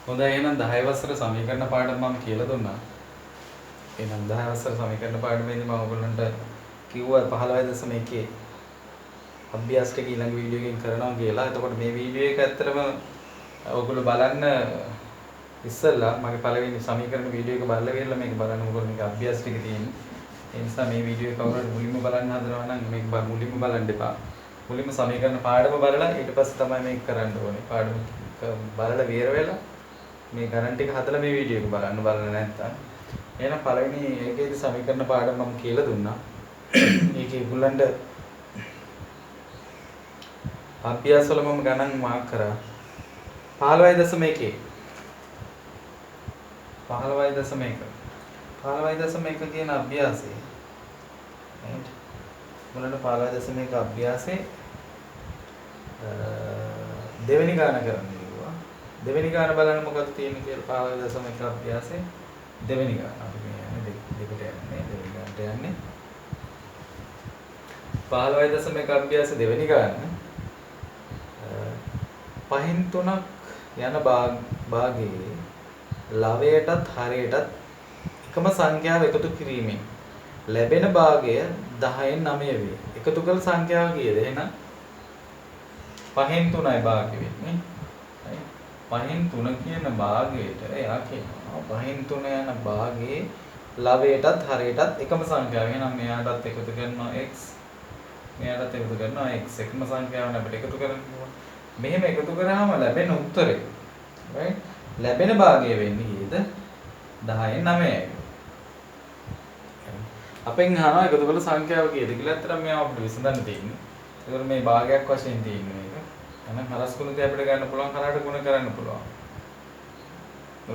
හොඳයි එහෙනම් 10 වසර සමීකරණ පාඩම මම කියලා දුන්නා. එහෙනම් 10 වසර සමීකරණ පාඩමේදී මම ඔයගොල්ලන්ට කිව්වා 15.1 අභ්‍යාස ටික ඊළඟ වීඩියෝ එකකින් කරනවා කියලා. එතකොට මේ වීඩියෝ එක ඇත්තටම ඔයගොල්ලෝ බලන්න ඉස්සෙල්ලා මගේ පළවෙනි සමීකරණ වීඩියෝ එක බලලා ගිහලා මේක බලන්න. මොකද මේක අභ්‍යාස ටික තියෙන්නේ. ඒ නිසා මේ වීඩියෝ එක කවුරුහරි මුලින්ම බලන්න හදනවා නම් මේක මුලින්ම බලන්න එපා. මුලින්ම සමීකරණ පාඩම බලලා ඊට පස්සේ තමයි මේක කරන්න ඕනේ. පාඩම බලලා විතර වෙලා මේ ගණන් ටික හදලා මේ වීඩියෝ එක බලන්න නැත්නම් එහෙනම් පළවෙනි ඒකේදී සමීකරණ පාඩම මම කියලා දුන්නා. ඒකේ ඒගොල්ලන්ට අභ්‍යාස වල මම ගණන් මාක් කරා 15.1 15.1 කියන අභ්‍යාසය right මොනවාද 15.1 අභ්‍යාසයේ දෙවෙනි ගාන කරන්න කිව්වා. දෙවෙනි ගාන බලන්න මොකක්ද තියෙන්නේ කියලා 15.1 අභ්‍යාසයේ දෙවෙනි ගාන අපි මේ යන්නේ දෙකට යන්නේ දෙවෙනි ගානට යන්නේ 15.1 අභ්‍යාසයේ දෙවෙනි ගාන 5න් 3ක් යන භාගයේ ලවයටත් හරයටත් එකම සංඛ්‍යාව එකතු කිරීමෙන් ලැබෙන භාගය 10න් 9 වේ. එකතු කළ සංඛ්‍යාව කීයද? එහෙනම් 5න් 3යි භාගය වෙන්නේ. හරි. 5න් 3 කියන භාගයට එයා කියනවා 5න් 3 යන භාගයේ ලවයටත් හරයටත් එකම සංඛ්‍යාව. එහෙනම් මෙයාටත් එකතු කරනවා x මෙයාටත් එකතු කරනවා x එකම සංඛ්‍යාව අපිට එකතු කරන්න ඕන. මෙහෙම එකතු කරාම ලැබෙන උත්තරේ right ලැබෙන භාගය වෙන්නේ කීයද? 10න් 9යි. අපෙන් අහනවා එකතු කළ සංඛ්‍යාව කීයද කියලා. අතරම මෙයා අපිට විසඳන්න තියෙන්නේ. ඒකවල මේ භාගයක් වශයෙන් තියෙන්නේ මේක. එහෙනම් හරස් ගුණිතය අපිට ගන්න පුළුවන් කරාට ගුණ කරන්න පුළුවන්.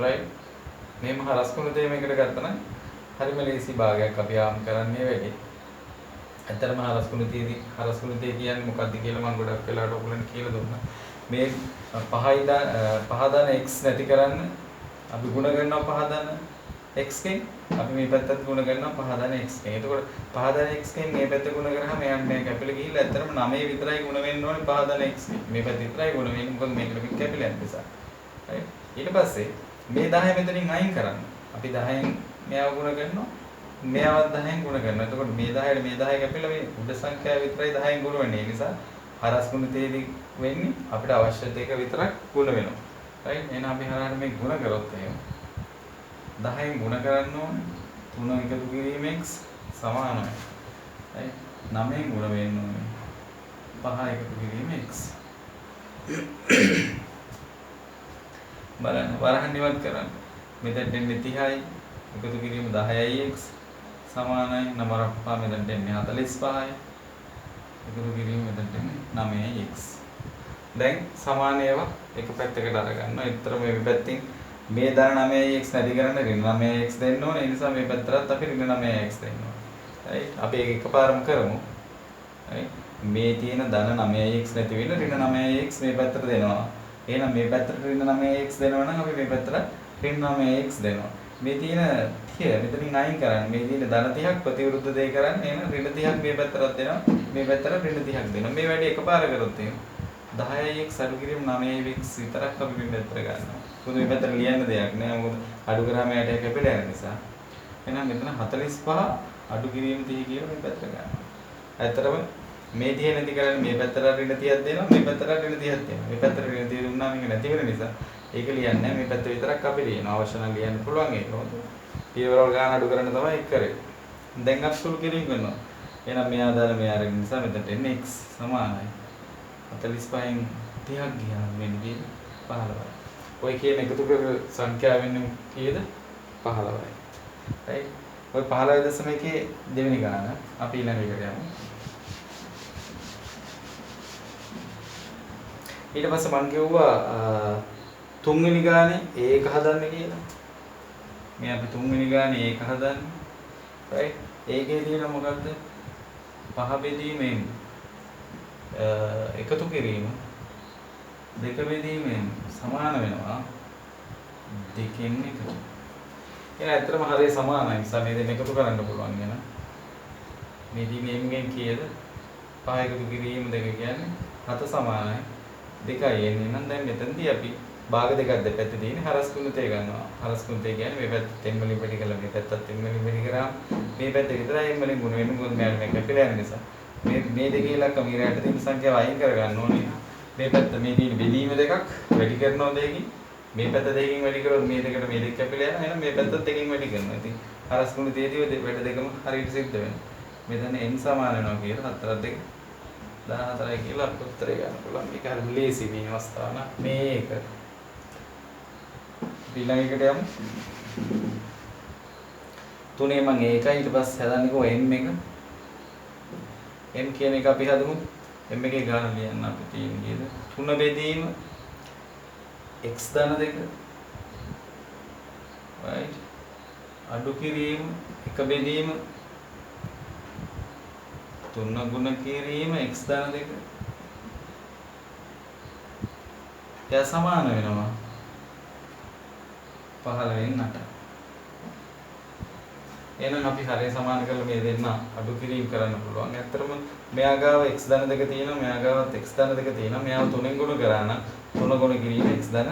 right මේම හරස් ගුණිතය මේකට ගත්තා නම් හරිම ලේසි භාගයක් අපි ආම් කරන්නේ වැඩි. ඇත්තටම හරස් ගුණිතය කියන්නේ මොකක්ද කියලා මම ගොඩක් වෙලාවට ඔයගොල්ලන්ට කියලා දුන්නා. මේ 5 ධන x නැති කරන්න අපි ගුණ කරනවා 5 ධන x කෙන් අපි මේ පැත්තත් ගුණ කරනවා 5 ධන x කෙන්. එතකොට 5 ධන x කෙන් මේ පැත්ත ගුණ කරාම යන්නේ කැපිලා ගිහිල්ලා ඇත්තටම 9 විතරයි ගුණ වෙන්න ඕනේ 5 ධන x කෙන්. මේ පැත්ත විතරයි ගුණ වෙන්නේ මොකද මේකට පිට කැපිලා යන නිසා. හරි. ඊට පස්සේ මේ 10 මෙතනින් අයින් කරන්න. අපි 10න් මෙයාව ගුණ කරනවා. මෙයාවත් 10න් ගුණ කරනවා. එතකොට මේ 10ට මේ 10 කැපිලා මේ උඩ සංඛ්‍යාව විතරයි 10න් ගුණ වෙන්නේ. ඒ නිසා හරස් ගුණිතයේදී වෙන්නේ අපිට අවශ්‍ය දෙක විතරක් ගුණ වෙනවා. right එහෙනම් අපි හරහට මේ ගුණ කරොත් එහෙම 10න් ගුණ කරන්න ඕනේ 3 එකතු කිරීම x සමානයි. right 9න් ගුණ වෙන්න ඕනේ 5 එකතු කිරීම x. බලන්න වරහන් ඉවත් කරන්න. මෙතෙන් එන්නේ 30යි එකතු කිරීම 10යි x සමානයි 9 රප්පා මෙතෙන් එන්නේ 45යි එකතු කිරීම මෙතෙන් එන්නේ 9යි x. දැන් සමාන ඒවා එක පැත්තකට අරගන්න. ඒතර මේ පැත්තෙන් මේ ධන 9x නැති කරන්න ඍණ 9x දෙන්න ඕනේ. ඒ නිසා මේ පැත්තටත් අපි ඍණ 9x දෙන්න ඕනේ. right අපි ඒක එකපාරම කරමු. right මේ තියෙන ධන 9x නැති වෙන ඍණ 9x මේ පැත්තට දෙනවා. එහෙනම් මේ පැත්තට ඍණ 9x දෙනවා නම් අපි මේ පැත්තට ඍණ 9x දෙනවා. මේ තියෙන 30 මෙතනින් අයින් කරන්න. මේ තියෙන ධන 30ක් ප්‍රතිවිරුද්ධ දෙය කරන්න. එහෙනම් ඍණ 30ක් මේ පැත්තට දෙනවා. මේ පැත්තට ඍණ 30ක් දෙනවා. මේ වැඩේ එකපාර කරොත් එහෙනම් 10x අඩු කිරීම 9x විතරක් අපි මේ පැත්තට ගන්නවා. මොකද මේ පැත්තට ලියන්න දෙයක් නෑ. මොකද අඩු කරාම යට කැපිලා යන නිසා. එහෙනම් මෙතන 45 අඩු කිරීම 30 කියලා මේ පැත්තට ගන්නවා. ඇත්තටම මේ 30 නැති කරන්නේ මේ පැත්තට ඍණ 30ක් දෙනවා. මේ පැත්තට ඍණ 30ක් දෙනවා. මේ පැත්තට ඍණ 30 දුන්නා මේක නැති වෙන නිසා ඒක ලියන්නේ නෑ. මේ පැත්ත විතරක් අපි ලියනවා. අවශ්‍ය නම් ලියන්න පුළුවන් ඒක. මොකද පියවරවල ගාන අඩු කරන්න තමයි ඒක කරේ. දැන් අපි සුළු කිරීම කරනවා. එහෙනම් මෙයා දාලා මෙයා අරගෙන නිසා මෙතනට එන්නේ x සමානයි 45න් 30ක් ගියාම වෙන්නේ 15යි. ඔය කියන එකතු කර සංඛ්‍යාව වෙන්නේ කීයද? 15යි. right. ඔය 15.1 දෙවෙනි ගාන අපි ඊළඟ එකට යමු. ඊට පස්සේ මම කිව්වා තුන්වෙනි ගානේ ඒක හදන්න කියලා. මේ අපි තුන්වෙනි ගානේ ඒක හදන්න. right. ඒකේ තියෙන මොකද්ද? 5 බෙදීමෙන් එකතු කිරීම 2 බෙදීමෙන් සමාන වෙනවා 2කින් එකතු. එහෙනම් ඇත්තටම හරිය සමානයි. නිසා මේ දෙක එකතු කරන්න පුළුවන් වෙන. මේ දිමෙන්ගෙන් කීයද? 5 එකතු කිරීම 2 කියන්නේ 7 සමානයි 2යි එන්නේ. එහෙනම් දැන් මෙතනදී අපි භාග දෙකක් දෙපැත්තේ තියෙන හරස් කුණුතේ ගන්නවා. හරස් කුණුතේ කියන්නේ මේ පැත්ත තෙන් වලින් වැඩි කළා මේ පැත්තත් තෙන් වලින් වැඩි කරාම මේ පැත්තේ විතරයි එම් වලින් ගුණ වෙන්නේ. මොකද මෙයාට මේ කැපිලා යන නිසා. මේ දෙකේ ඉලක්ක මීරයට තියෙන සංඛ්‍යාව අයින් කරගන්න ඕනේ. මේ පැත්ත මේ තියෙන බෙදීම දෙකක් වැඩි කරනවා දෙකකින්. මේ පැත්ත දෙකකින් වැඩි කරොත් මේ දෙකට මේ දෙක කැපිලා යනවා. එහෙනම් මේ පැත්තත් දෙකකින් වැඩි කරනවා. ඉතින් හරස් කුණුතේදී වැඩ දෙකම හරියට සිද්ධ වෙනවා. මෙතන n සමාන වෙනවා කියලා 4 2 14යි කියලා අපිට උත්තරේ ගන්න පුළුවන්. මේක හරිම ලේසි මේ අවස්ථාව න මේක. ඊළඟ එකට යමු. 3 මම ඒකයි ඊට පස්සේ හදන්නේ කො m එක. m කියන එක අපි හදමු. m එකේ ගාන ලියන්න අපි තියෙන කීයද? 3 බෙදීම x ධන 2 right අඩු කිරීම 1 බෙදීම 3 ගුණ කිරීම x ධන 2 එයා සමාන වෙනවා 15න් 8. එහෙනම් අපි හරිය සමාන කරලා මේ දෙන්න අඩු කිරීම කරන්න පුළුවන්. ඇත්තටම මෙයා ගාව x ධන 2 තියෙනවා, මෙයා ගාවත් x ධන 2 තියෙනවා. මෙයාව 3න් ගුණ කරා නම් 3 ගුණ කිරීම x ධන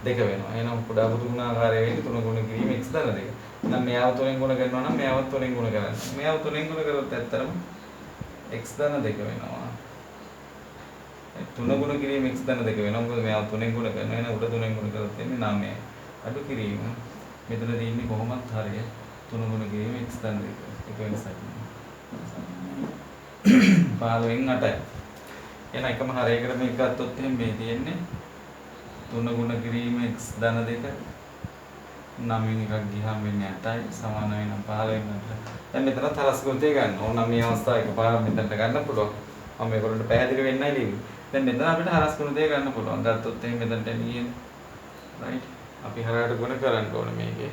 2 වෙනවා. එහෙනම් කුඩා පුතු ගුණාකාරය වෙන්නේ 3 ගුණ කිරීම x ධන 2. එහෙනම් මෙයාව 3න් ගුණ කරනවා නම් මෙයාවත් 3න් ගුණ කරන්න. මෙයාව 3න් ගුණ කරොත් ඇත්තටම x ධන 2 වෙනවා. 3 ගුණ කිරීම x ධන 2 වෙනවා. මොකද මෙයාව 3න් ගුණ කරනවා. එහෙනම් උඩ 3න් ගුණ කරොත් එන්නේ 9. අඩු කිරීම මෙතන තියෙන්නේ කොහොමත් හරිය 3 ගුණ කිරීම x ධන 2 එක වෙනසක් නෑ 15න් 8යි. එහෙනම් එකම හරයකට මේක ගත්තොත් එහෙනම් මේ තියෙන්නේ 3 ගුණ කිරීම x ධන 2 9න් එකක් ගියාම වෙන්නේ 8යි සමාන වෙනවා 15න් 8. දැන් මෙතන තරස් ගුණිතය ගන්න ඕන නම් මේ අවස්ථාව එකපාරම මෙතනට ගන්න පුළුවන්. මම මේකට පැහැදිලි වෙන්නයි ලියන්නේ. දැන් මෙතන අපිට හරස් ගුණිතය ගන්න පුළුවන්. ගත්තොත් එහෙනම් මෙතනට එන්නේ right අපි හරයට ගුණ කරන්න ඕනේ මේකේ.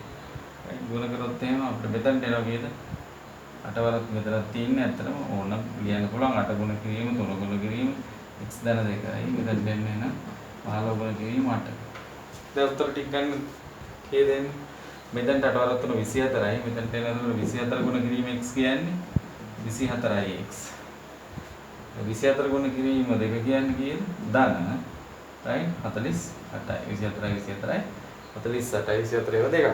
right ගුණ කරොත් එහෙම අපිට මෙතනට එනවා කීයද? 8 වරක් මෙතනක් තියෙන්නේ ඇත්තටම ඕන ලියන්න පුළුවන් 8 ගුණ කිරීම 3 ගුණ කිරීම x ධන 2යි මෙතනට එන්නේ නම් 15 ගුණ කිරීම 8. දැන් උත්තර ටික ගන්න කීයද එන්නේ? මෙතනට 8 වරක් 3 24යි මෙතනට එනකොට 24 ගුණ කිරීම x කියන්නේ 24යි x. 24 ගුණ කිරීම 2 කියන්නේ කීයද? ධන right 48යි 24යි 24යි 48යි 24 ඒවා දෙකක්.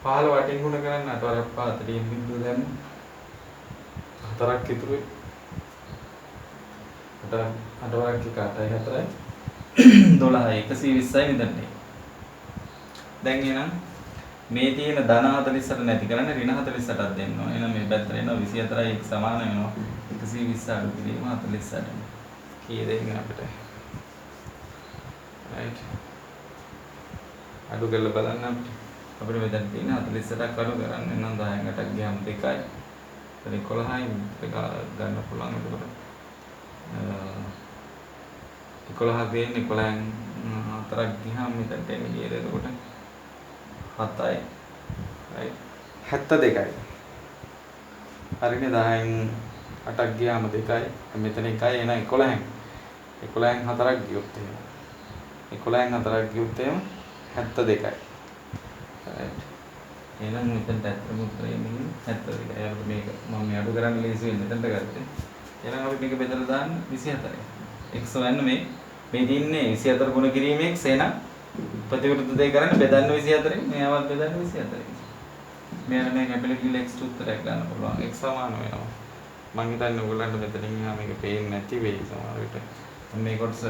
15 වටින් ගුණ කරන්න 8 වරක් 40 බිඳුව දැම්ම 4ක් ඉතුරුයි. 8 වරක් 1 8යි 4යි 12යි 120යි මෙතනට. දැන් එහෙනම් මේ තියෙන ධන 48 නැති කරන්න ඍණ 48ක් දෙන්න ඕනේ. එහෙනම් මේ පැත්තට එනවා 24යි x සමාන වෙනවා 120 අඩු කිරීම 48. කීයද එන්නේ අපිට? right අඩු කරලා බලන්න අපිට මෙතන තියෙන 48ක් අඩු කරන්න නම් 10න් 8ක් ගියාම 2යි. එතන 11යි දෙක ගන්න පුළුවන්. එතකොට 11 දෙන්නේ 11න් 4ක් ගියාම මෙතනට එන්නේ කීයද එතකොට? 7යි. right 72යි. හරිනේ 10න් 8ක් ගියාම 2යි. මෙතන 1යි එන 11න් 4ක් ගියොත් එහෙම 11න් 4ක් ගියොත් එහෙම 72යි. right එහෙනම් මෙතනට ඇත්තම උත්තරේ එන්නේ 72යි. ඒකට මේක මම මේ අඩු කරන්න ලේසි වෙන්නේ මෙතනට ගත්තේ. එහෙනම් අපි මේක බෙදලා දාන්න 24යි. x හොයන්න මේ තියෙන්නේ 24 ගුණ කිරීම x එහෙනම් ප්‍රතිවිරුද්ධ දෙය කරන්න බෙදන්න 24න් මෙයාවත් බෙදන්න 24න්. මෙයාට මේ කැපිටල් කිව්ල x උත්තරයක් ගන්න පුළුවන්. x සමාන වෙනවා. මම හිතන්නේ ඔයගොල්ලන්ට මෙතනින් එහා මේක පේන්නේ නැති වෙයි සමහර විට. මේ කොටස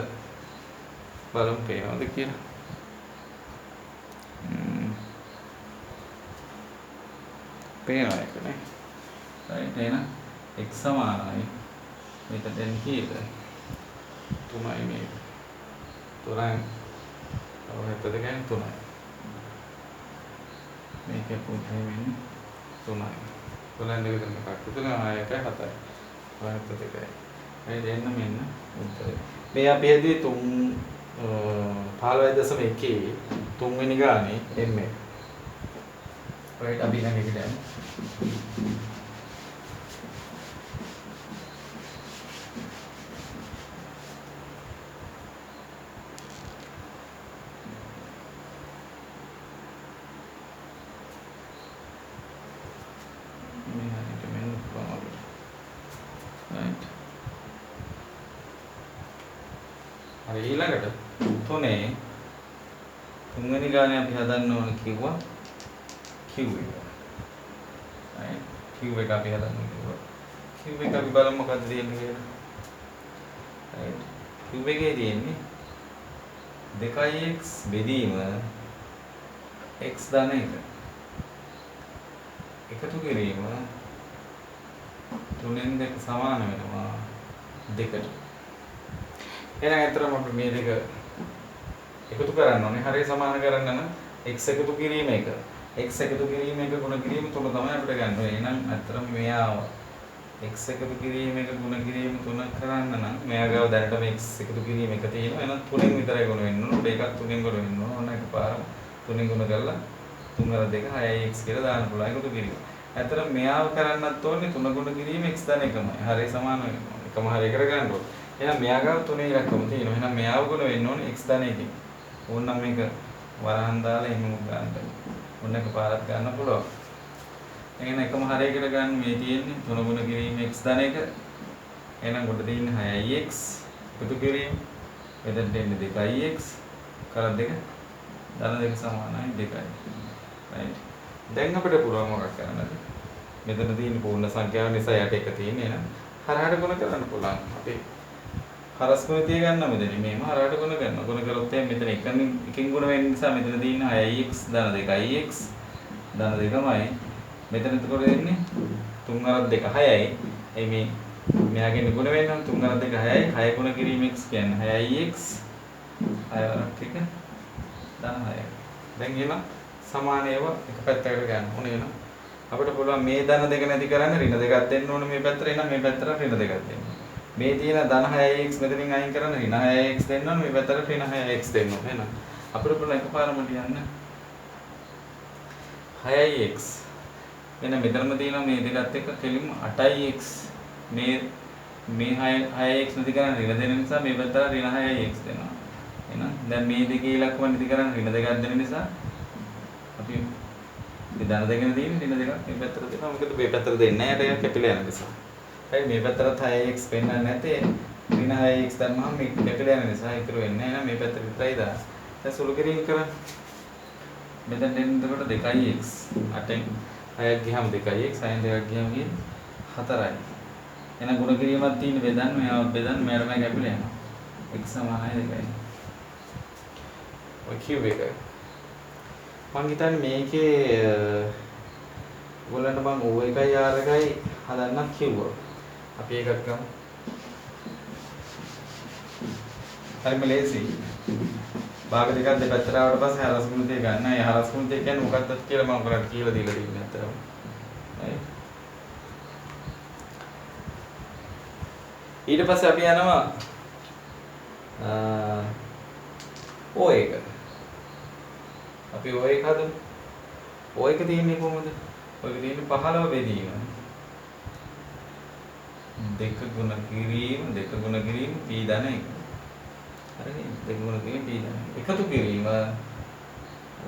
බලමු පේනවද කියලා. පේනවා ඒකනේ. right එහෙනම් x සමානයි මෙතන දැන් කීයද? 3යි මේ. 3යි. ඔහෙත් දෙකෙන් 3යි. මේකේ පුතේ වෙන්නේ 3යි. 3න් දෙක දෙක එකක්. 3 ආයක 7යි. ඔහෙත් දෙකයි. මේ දෙන්න මෙන්න උත්තරේ. මේ අපි හදුවේ 15.1 තුන්වෙනි ගානේ m එක. right අපි ළඟ එකට යමු. right හරි ඊළඟට 3 තුන්වෙනි ගානේ අපි හදන්න ඕන කිව්වා Q එක. right Q එක අපි හදන්න කිව්වා. Q එක අපි බලමු මොකක්ද තියෙන්නේ කියලා. right Q එකේ තියෙන්නේ 2x බෙදීම x ධන 1 එකතු කිරීම 3න් 2 සමාන වෙනවා 2ට. එහෙනම් ඇත්තටම අපි මේ දෙක එකතු කරන්න ඕනේ. හරිය සමාන කරන්න නම් x එකතු කිරීම 1 x එකතු කිරීම 1 ගුණ කිරීම 3 තමයි අපිට ගන්න ඕනේ. එහෙනම් ඇත්තටම මෙයාව x එකතු කිරීම 1 ගුණ කිරීම 3 කරන්න නම් මෙයා ගාව දැනටම x එකතු කිරීම 1 තියෙනවා. එහෙනම් 3න් විතරයි ගුණ වෙන්න ඕන. ඒකත් 3න් ගුණ වෙන්න ඕන. ඔන්න එකපාරම 3න් ගුණ කරලා 3 වර 2 6x කියලා දාන්න පුළුවන්. එකතු කිරීම. ඇත්තටම මෙයාව කරන්නත් ඕනේ 3 ගුණ කිරීම x ධන 1මයි. හරිය සමාන වෙනවා. එකම හරිය කරගන්න ඕනේ. එහෙනම් මෙයා ගාව 3 ඉලක්කම තියෙනවා. එහෙනම් මෙයාව ගුණ වෙන්න ඕනේ x ධන 1කින්. ඕනනම් මේක වරහන් දාලා එහෙම ගන්න. ඔන්න එකපාරක් ගන්න පුළුවන්. එහෙනම් එකම හරියකට ගන්න මේ තියෙන්නේ 3 ගුණ කිරීම x ධන 1. එහෙනම් කොට තියෙන්නේ 6x එකතු කිරීම. මෙතන දෙන්නේ 2x කරක් 2 ධන 2 සමානයි 2යි. right. දැන් අපිට පුළුවන් මොකක් කරන්නද? මෙතන තියෙන පූර්ණ සංඛ්‍යාව නිසා යට එක තියෙන්නේ. එහෙනම් හරහට ගුණ කරන්න පුළුවන්. අපි හරස් ගුණ තිය ගන්න මෙතන මේම හරහට ගුණ කරනවා. ගුණ කරොත් මෙතන එකකින් ගුණ වෙන නිසා මෙතන තියෙන 6x ධන 2ix ධන 2මයි. මෙතන එතකොට එන්නේ 3 අරක් 2 6යි. එයි මේ මෙයාගෙන් ගුණ වෙනවා 3 අරක් 2 6යි. 6 ගුණ කිරීම x කියන්නේ 6ix 6 අරක් 1 ධන 6යි. දැන් එහෙනම් සමාන ඒවා එක පැත්තකට ගන්න ඕනේ වෙනවා. අපිට පුළුවන් මේ ධන දෙක නැති කරන්න ඍණ දෙකක් දෙන්න ඕනේ මේ පැත්තට. එහෙනම් මේ පැත්තට ඍණ දෙකක් දෙන්න. මේ තියෙන ධන 6x මෙතනින් අයින් කරන්න ඍණ 6x දෙන්න ඕනේ. මේ පැත්තට ඍණ 6x දෙන්න ඕනේ. එහෙනම් අපිට පුළුවන් එකපාරම ලියන්න 6x. එහෙනම් මෙතනම තියෙනවා මේ දෙකත් එක්ක කෙලින්ම 8x. මේ 6x නැති කරන්න ඍණ දෙන නිසා මේ පැත්තට ඍණ 6x දෙනවා. එහෙනම් දැන් මේ දෙකේ ඉලක්කම නැති කරන්න ඍණ දෙකක් දෙන නිසා අපි මේ ධන දෙකනේ තියෙන්නේ ඍණ දෙකක් මේ පැත්තට දෙනවා. මොකද මේ පැත්තට දෙන්නේ නැහැ යට කැපිලා යන නිසා. හරි මේ පැත්තට 6x පෙන්නන්නේ නැතේ ඍණ 6x දැම්මම මේ කැපිලා යන නිසා ඉතුරු වෙන්නේ නැහැ. එහෙනම් මේ පැත්තට විතරයි දාන්න. දැන් සුළු කිරීම කරන්න. මෙතන දෙන්න එතකොට 2x 8න් 6ක් ගියාම 2x 6න් 2ක් ගියාම 4යි. එහෙනම් ගුණ කිරීමක් තියෙන බෙදන්න මෙයාව බෙදන්න මෙයාට මම කැපිලා යනවා. x සමානයි 2යි. ඔය කියුව එක මම හිතන්නේ මේකේ ඔයගොල්ලන්ට මම O එකයි R එකයි හදන්නත් කිව්වා. අපි ඒකත් ගමු. හරිම ලේසි. භාග දෙකක් දෙපැත්තට ආවට පස්සේ හරස් ගුණ දෙක ගන්න. ඒ හරස් ගුණ දෙක කියන්නේ මොකක්ද කියලා මම ඔයාලට කියලා දීලා තින්නේ අතරම. හරි. ඊට පස්සේ අපි යනවා O එක. අපි O එක හදමු. O එක තියෙන්නේ කොහොමද? O එක තියෙන්නේ 15 බෙදීම. 2 ගුණ කිරීම p ධන 1. හරිනේ 2 ගුණ කිරීම p ධන 1. එකතු කිරීම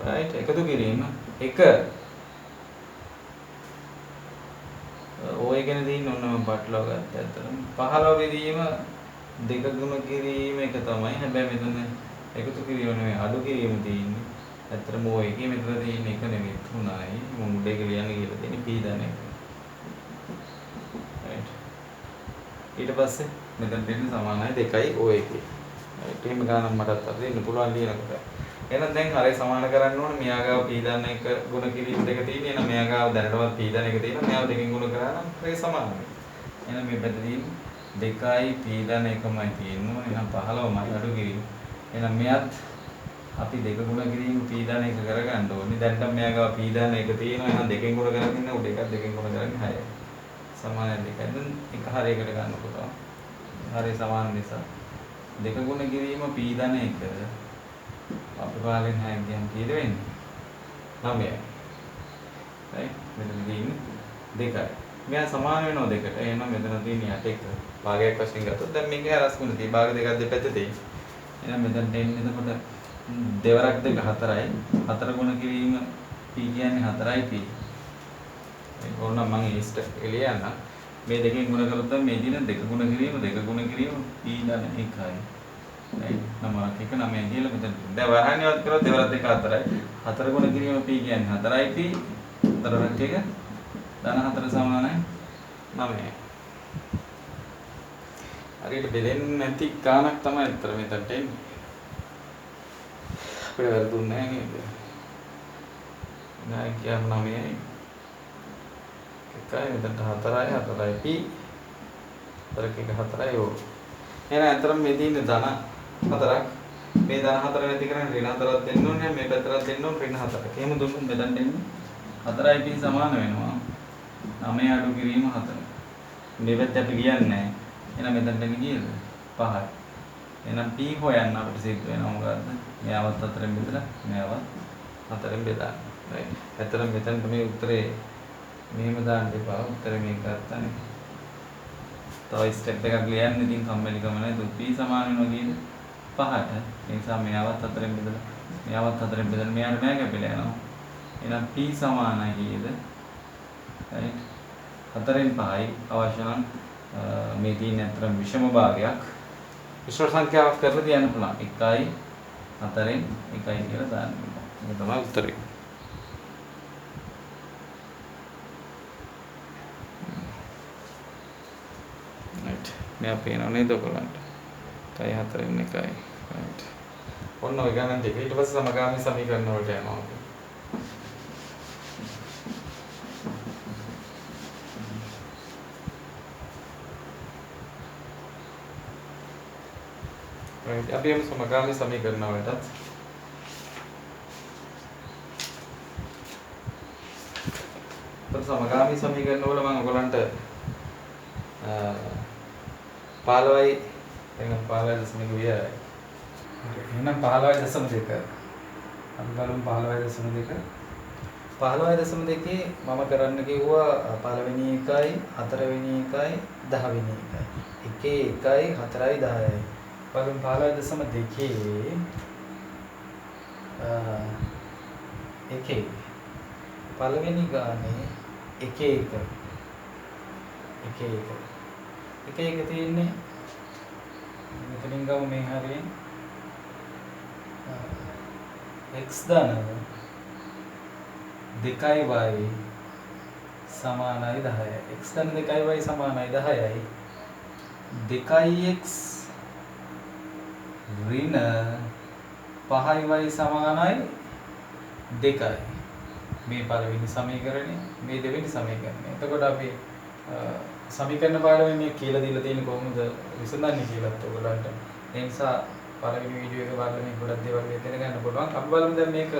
right එකතු කිරීම 1 O එකනේ තියෙන්නේ ඔන්න මම පටලවා ගත්තා ඇත්තටම 15 බෙදීම 2 ගුණ කිරීම 1 තමයි. හැබැයි මෙතන එකතු කිරීම නෙමෙයි අඩු කිරීම තියෙන්නේ. ඇත්තටම O එකේ මෙතන තියෙන 1 නෙමෙයි 3යි. මම උඩ එක ලියන්න කියලා තියෙන්නේ p ධන 1. right ඊට පස්සේ මෙතන දෙන්න සමානයි 2යි O එකේ. right එහෙම ගානක් මටත් අර දෙන්න පුළුවන් ලියනකොට. එහෙනම් දැන් හරිය සමාන කරන්න ඕනේ. මෙයා ගාව p ධන 1 ගුණ කිරීම 2 තියෙන්නේ. එහෙනම් මෙයා ගාව දැනටමත් p ධන 1 තියෙනවා. මෙයාව දෙකෙන් ගුණ කරා නම් හරිය සමානයි. එහෙනම් මේ පැත්තේ තියෙන්නේ 2යි p ධන 1මයි තියෙනවා. එහෙනම් 15මයි අඩු කිරීම. එහෙනම් මෙයත් අපි 2 ගුණ කිරීම p ධන 1 කරගන්න ඕනේ. දැන්ට මෙයා ගාව p ධන 1 තියෙනවා. එහෙනම් දෙකෙන් ගුණ කරගෙන ඉන්න උඩ එකක් දෙකෙන් ගුණ කරන්නේ 6යි. සමානයි 2යි. දැන් එක හරියකට ගන්න පුළුවන්. හරිය සමාන නිසා 2 ගුණ කිරීම p ධන 1 අපි පාලෙන් 6ක් ගියන් කීයද වෙන්නේ? 9යි. right මෙතන තියෙන්නේ 2යි. මෙයා සමාන වෙනවා 2ට. එහෙනම් මෙතන තියෙන්නේ 8 එක. භාගයක් වශයෙන් ගත්තොත් දැන් මේකේ හරස් ගුණ තියෙයි. භාග දෙකක් දෙපැත්තේ තියෙයි. එහෙනම් මෙතන දෙන්නේ එතකොට දෙවරක් 2 4යි. 4 ගුණ කිරීම p කියන්නේ 4යි p. ඒක ඕනනම් මම ඊස්ට් එළියන්න. මේ දෙකෙන් ගුණ කරොත් මේ දින 2 ගුණ කිරීම p ධන 1යි. නමක් එක 9 කියලා මෙතන. දැන් වරහන් ඉවත් කරොත් දෙවරක් දෙක 4යි. 4 ගුණ කිරීම p කියන්නේ 4යි p. 4ක් එක ධන 4 සමානයි 9යි. හරියට බෙදෙන්නේ නැති ගාණක් තමයි අතර මෙතනට එන්නේ. අපිට වැරදුන්නේ නැහැ නේද? නෑ කියන්න 9යි. එකයි මෙතනට 4යි 4යි p. 4ක එක 4යි ඕ. එහෙනම් අතරම මේ තියෙන්නේ ධන 4ක්. මේ ධන 4 නැති කරන්නේ ඍණ 4ක් දෙන්න ඕනේ. මේ පැත්තට දෙන්න ඕනේ ඍණ 4ක්. එහෙම දුන්නොත් මෙතනට එන්නේ 4යි p සමාන වෙනවා 9 අඩු කිරීම 4. මේ පැත්ත අපි කියන්නේ නැහැ. එහෙනම් මෙතනට එන්නේ කීයද? 5යි. එහෙනම් p හොයන්න අපිට සිද්ධ වෙනවා මොකද්ද? මෙයාවත් 4ෙන් බෙදලා මෙයාවත් 4ෙන් බෙදන්න. right. ඇත්තටම මෙතනට මේ උත්තරේ මෙහෙම දාන්න එපා. උත්තරේ මේක ගන්නනේ. තව ස්ටෙප් එකක් ලියන්න ඉතින් කම්මැලිකම නැහැ. p සමාන වෙනවා කියන්නේ 5ට. ඒ නිසා මෙයාවත් 4ෙන් බෙදලා මෙයාවත් 4ෙන් බෙදලා මෙයාට මෙයා කැපිලා යනවා. එහෙනම් p සමානයි කීයද? right. 4ෙන් 5යි අවශ්‍ය නම් මේ තියෙන අතර විෂම භාගයක් විශ්ව සංඛ්‍යාවක් කරලා තියන්න පුළුවන්. 1යි 4ෙන් 1යි කියලා දාන්න. ඒක තමයි උත්තරේ. right. මෙයා පේනව නේද ඔයගලන්ට? 1යි 4ෙන් 1යි. right. ඔන්න ඔය ගණන් දෙක. ඊට පස්සේ සමගාමී සමීකරණ වලට යනවා. right. අපි යමු සමගාමී සමීකරණ වලටත්. සමගාමී සමීකරණ වල මම ඔයගලන්ට 15යි එහෙනම් 15.2 එහෙනම් 15.2 අපි බලමු 15.2 15.2 මම කරන්න කිව්වා පළවෙනි එකයි හතරවෙනි එකයි 10 වෙනි එකයි 1 1යි 4යි 10යි බලමු 15.2 එකේ පළවෙනි ගානේ 1 1 තියෙන්නේ මෙතනින් ගමු මේ හරියෙන් x ධන 2y සමානයි 10යි x ධන 2y සමානයි 10යි 2x ඍණ 5y සමානයි 2යි මේ පළවෙනි සමීකරණය මේ දෙවෙනි සමීකරණය. එතකොට අපි සමීකරණ පාඩමේ කියලා දීලා තියෙන කොහොමද විසඳන්නේ කියලාත් ඔයගලන්ට. ඒ නිසා පළවෙනි වීඩියෝ එක බලලා මේ ගොඩක් දේවල් ඉගෙන ගන්න පුළුවන්. අපි බලමු දැන් මේක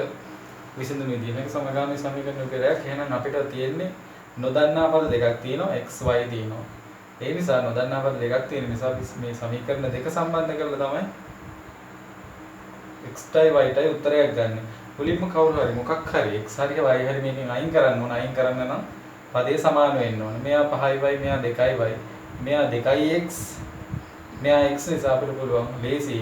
විසඳන විදිය. මේක සමගාමී සමීකරණ විතරක්. එහෙනම් අපිට තියෙන්නේ නොදන්නා පද දෙකක් තියෙනවා x y තියෙනවා. ඒ නිසා නොදන්නා පද දෙකක් තියෙන නිසා මේ සමීකරණ දෙක සම්බන්ධ කරලා තමයි x යි y යි උත්තරයක් ගන්න. මුලින්ම කවුරු හරි මොකක් හරි x හරි y හරි මේකෙන් අයින් කරන්න ඕන. අයින් කරන්න නම් පදේ සමාන වෙන්න ඕන. මෙයා 5y මෙයා 2y මෙයා 2x මෙයා x නිසා අපිට පුළුවන් ලේසි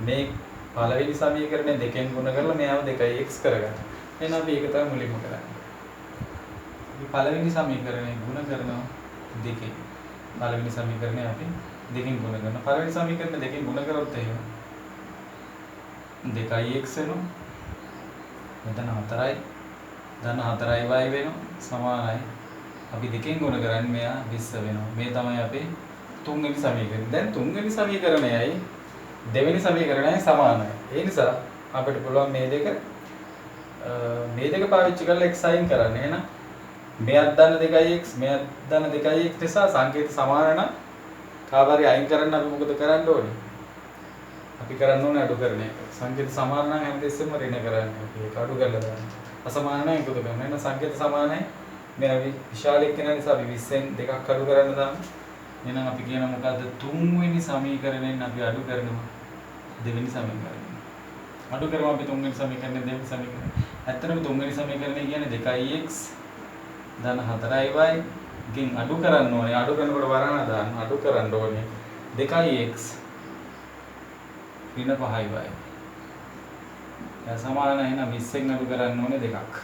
මේ පළවෙනි සමීකරණය දෙකෙන් ගුණ කරලා මෙයාව 2x කරගන්න. එහෙනම් අපි ඒක තමයි මුලින්ම කරන්නේ. අපි පළවෙනි සමීකරණය ගුණ කරනවා දෙකෙන්. පළවෙනි සමීකරණය අපි දෙකෙන් ගුණ කරනවා. පළවෙනි සමීකරණය දෙකෙන් ගුණ කරොත් එහෙම 2x වෙනවා. මෙතන 4යි ධන 4y වෙනවා සමානයි. අපි දෙකෙන් ගුණ කරන්නේ මෙයා 20 වෙනවා. මේ තමයි අපේ තුන්වෙනි සමීකරණය. දැන් තුන්වෙනි සමීකරණයයි දෙවෙනි සමීකරණයයි සමානයි. ඒ නිසා අපිට පුළුවන් මේ දෙක පාවිච්චි කරලා x අයින් කරන්න. එහෙනම් මෙයත් ධන 2x මෙයත් ධන 2x නිසා සංකේත සමාන නම් කාබාරි අයින් කරන්න අපි මොකද කරන්න ඕනේ? අපි කරන්න ඕනේ අඩු කරන එක. සංකේත සමාන නම් හැමදෙස්සෙම ඍණ කරන්නේ. අපි ඒක අඩු කරලා දාන්න. අසමාන නම් එකතු කරනවා. එහෙනම් සංකේත සමානයි. මේ අපි විශාල එක්කෙන නිසා අපි 20න් දෙකක් අඩු කරන්න දාමු. එහෙනම් අපි කියන මොකද්ද? තුන්වෙනි සමීකරණයෙන් අපි අඩු කරනවා දෙවෙනි සමීකරණය. අඩු කරමු අපි තුන්වෙනි සමීකරණයෙන් දෙවෙනි සමීකරණය. ඇත්තටම තුන්වෙනි සමීකරණය කියන්නේ 2x ධන 4y ගෙන් අඩු කරන්න ඕනේ. අඩු කරනකොට වරණ දාන්න. අඩු කරන්න ඕනේ 2x ඍණ 5y. සමාන එහෙනම් 20න් අඩු කරන්න ඕනේ දෙකක්.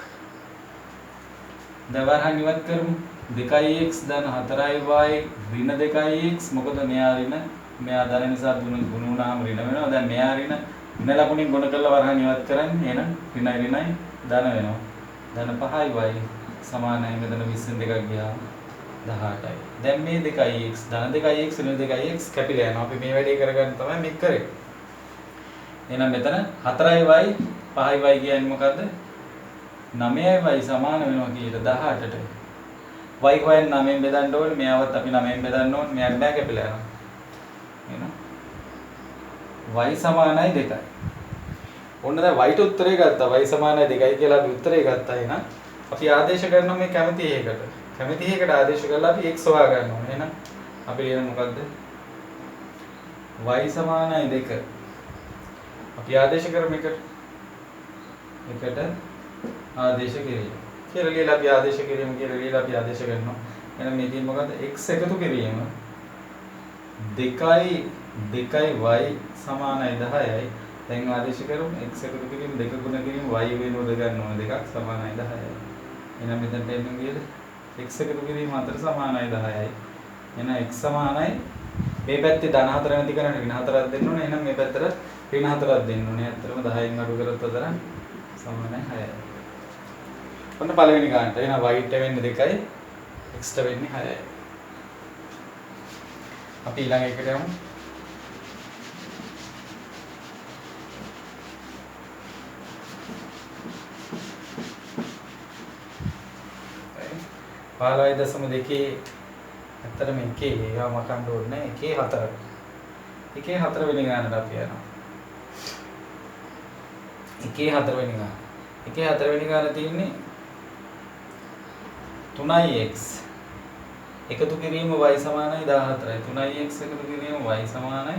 දැන් වරහන් ඉවත් කරමු. 2x ධන 4y ඍණ 2x මොකද මෙයා ඍණ මෙයා ධන නිසා ගුණ වුණාම ඍණ වෙනවා. දැන් මෙයා ඍණ ලකුණින් ගුණ කරලා වරහන් ඉවත් කරන්නේ. එහෙනම් ඍණයි ධන වෙනවා. ධන 5යි y සමානයි මෙතන 20න් දෙකක් ගියා 18යි. දැන් මේ 2x ධන 2x ඍණ 2x කැපිලා යනවා. අපි මේ වැඩේ කරගන්න තමයි මේක කරේ. එහෙනම් මෙතන 4යි y 5යි y කියන්නේ මොකද්ද? 9යි y සමාන වෙනවා කීයට 18ට. y හොයන්න 9ෙන් බෙදන්න ඕනේ. මෙයාවත් අපි 9ෙන් බෙදන්න ඕනේ. මෙයාට බෑ කැපිලා යනවා. එහෙනම් y සමානයි 2යි. ඔන්න දැන් y ට උත්තරේ ගත්තා. y සමානයි 2යි කියලා අපි උත්තරේ ගත්තා. එහෙනම් අපි ආදේශ කරනවා මේ කැමති එකකට. කැමති එකකට ආදේශ කරලා අපි x හොයා ගන්න ඕනේ. එහෙනම් අපි ලියන මොකද්ද? y සමානයි 2. අපි ආදේශ කරමු එකට ආදේශ කිරීම. කියලා ලියලා අපි ආදේශ කිරීම කියලා ලියලා අපි ආදේශ කරනවා. එහෙනම් මේකෙන් මොකද්ද? x එකතු කිරීම 2යි y සමානයි 10යි. දැන් ආදේශ කරමු x එකතු කිරීම 2 ගුණ කිරීම y වෙනුවද ගන්න ඕන 2ක් සමානයි 10යි. එහෙනම් මෙතනට එන්න ගියද x එකතු කිරීම 4 සමානයි 10යි. එහෙනම් x සමානයි මේ පැත්තේ ධන 4 නැති කරන්නේ ඍණ 4ක් දෙන්න ඕනේ. එහෙනම් මේ පැත්තට ඍණ 4ක් දෙන්න ඕනේ. ඇත්තටම 10න් අඩු කරොත් අතර සමානයි 6යි. ඔන්න පළවෙනි ගානට. එහෙනම් y ට වෙන්නේ 2යි x ට වෙන්නේ 6යි. අපි ඊළඟ එකට යමු. පාලයි දශම දෙකේ ඇත්තටම එකේ ඒවා මකන්න ඕනේ නැහැ. එකේ 4. එකේ 4 වෙනි ගානට අපි යනවා. එකේ 4 වෙනි ගාන. එකේ 4 වෙනි ගාන තියෙන්නේ 3x එකතු කිරීම y සමානයි 14යි. 3x එකතු කිරීම y සමානයි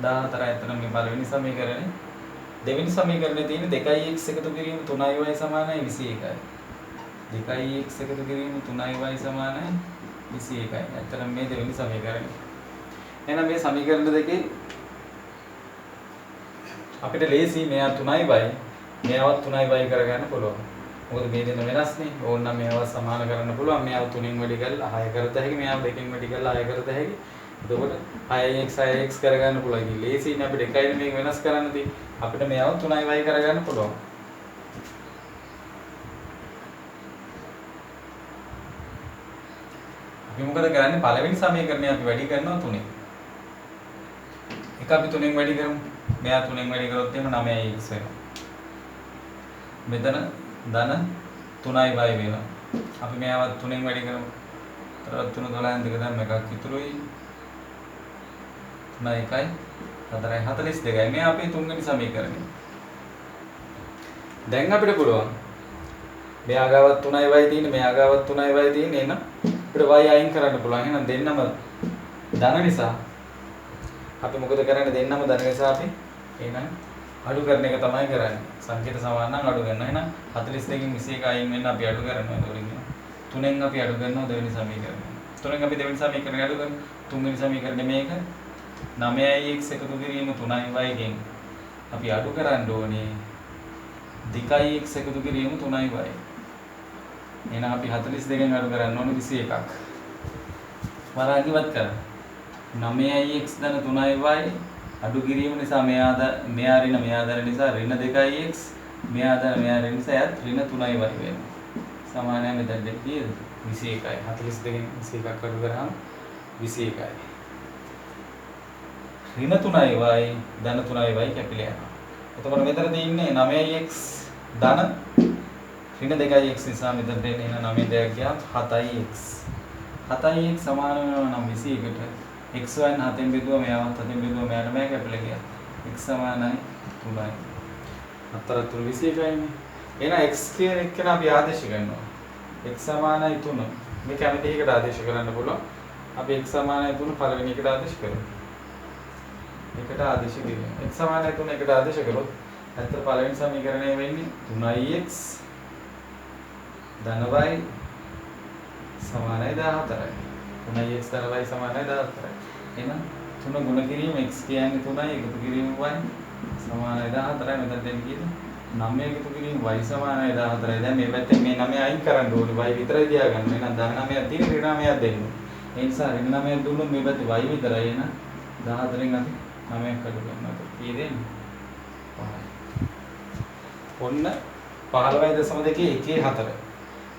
14යි. එතන මේ පළවෙනි සමීකරණේ. දෙවෙනි සමීකරණේ තියෙන්නේ 2x එකතු කිරීම 3y සමානයි 21යි. 2x එකතු කිරීම 3y සමානයි 21යි. ඇත්තටම මේ දෙවෙනි සමීකරණය. එහෙනම් මේ සමීකරණ දෙකේ අපිට ලේසි මෙයා 3y මෙයාවත් 3y කරගන්න පුළුවන්. මොකද මේ දෙන්න වෙනස්නේ. ඕනනම් මේවා සමාන කරන්න පුළුවන්. මෙයාව 3න් වැඩි කරලා 6 කරත හැකි. මෙයාව 2න් වැඩි කරලා 6 කරත හැකි. එතකොට 6x කරගන්න පුළුවන්. ඉතින් ලේසියිනේ අපිට එකයිනේ මේක වෙනස් කරන්න තියෙන්නේ. අපිට මෙයාව 3y කරගන්න පුළුවන්. අපි මොකද කරන්නේ? පළවෙනි සමීකරණය අපි වැඩි කරනවා 3ෙන්. එක අපි 3ෙන් වැඩි කරමු. මෙයා 3ෙන් වැඩි කරොත් එහෙම 9x වෙනවා. මෙතන ධන 3y වෙනවා. අපි මෙයාවත් 3ෙන් වැඩි කරමු. තරවත් 3 12න් දෙක දැම්ම එකක් ඉතුරුයි. 3 1යි 4යි 42යි. මේ අපේ තුන්වෙනි සමීකරණය. දැන් අපිට පුළුවන් මෙයා ගාවත් 3y තියෙන්නේ මෙයා ගාවත් 3y තියෙන්නේ එහෙනම් අපිට y අයින් කරන්න පුළුවන්. එහෙනම් දෙන්නම ධන නිසා අපි මොකද කරන්නේ? දෙන්නම ධන නිසා අපි එහෙනම් අඩු කරන එක තමයි කරන්නේ. සංකේත සමාන නම් අඩු කරනවා. එහෙනම් 42කින් 21 අයින් වෙන්න අපි අඩු කරනවා. එතකොට 3ෙන් අපි අඩු කරනවා දෙවෙනි සමීකරණය. 3ෙන් අපි දෙවෙනි සමීකරණය අඩු කරනවා. තුන්වෙනි සමීකරණය මේක 9x එකතු කිරීම 3y ගෙන් අපි අඩු කරන්න ඕනේ 2x එකතු කිරීම 3y. එහෙනම් අපි 42න් අඩු කරන්න ඕනේ 21ක්. වරාන් ඉවත් කරන්න. 9x ධන 3y අඩු කිරීම නිසා මෙයා ඍණ මෙයා ධන නිසා ඍණ 2x මෙයා ධන මෙයා ඍණ නිසා යත් ඍණ 3y වෙනවා. සමානයි මෙතනට කීයද? 21යි. 42න් 21ක් අඩු කරාම 21යි. ඍණ 3y ධන 3y කැපිලා යනවා. එතකොට මෙතන තියෙන්නේ 9x ධන ඍණ 2x නිසා මෙතනට එන්නේ 9 දෙයක් ගියාම 7x. 7x සමාන වෙනවා නම් 21ට. x වයින් 7ෙන් බෙදුවා මෙයාවත් 7ෙන් බෙදුවා මෙයාට බෑ කැපිලා ගියා. x සමානයි 3යි. 4 3 21යිනේ. එහෙනම් x කියන එක අපි ආදේශ කරනවා. x සමානයි 3. මේ කැමති එකකට ආදේශ කරන්න පුළුවන්. අපි x සමානයි 3 පළවෙනි එකට ආදේශ කරමු. එකට ආදේශ කරමු. x සමානයි 3 එකට ආදේශ කරොත් ඇත්ත පළවෙනි සමීකරණය වෙන්නේ 3x ධන y සමානයි 14යි. 3x ධන y සමානයි 14යි. එහෙනම් 3 ගුණ කිරීම x කියන්නේ 3යි එකතු කිරීම y සමානයි 14යි. මෙතන දෙන්නේ කීයද? 9 එකතු කිරීම y සමානයි 14යි. දැන් මේ පැත්තෙන් මේ 9 අයින් කරන්න ඕනේ. y විතරයි තියාගන්න. එහෙනම් ධන 9ක් තියෙන ඍණ 9ක් දෙන්න. ඒ නිසා ඍණ 9ක් දුන්නොත් මේ පැත්තේ y විතරයි. එහෙනම් 14න් අපි 9ක් අඩු කරනවා. කී දෙන්නේ? 5යි. ඔන්න 15.2 1 4.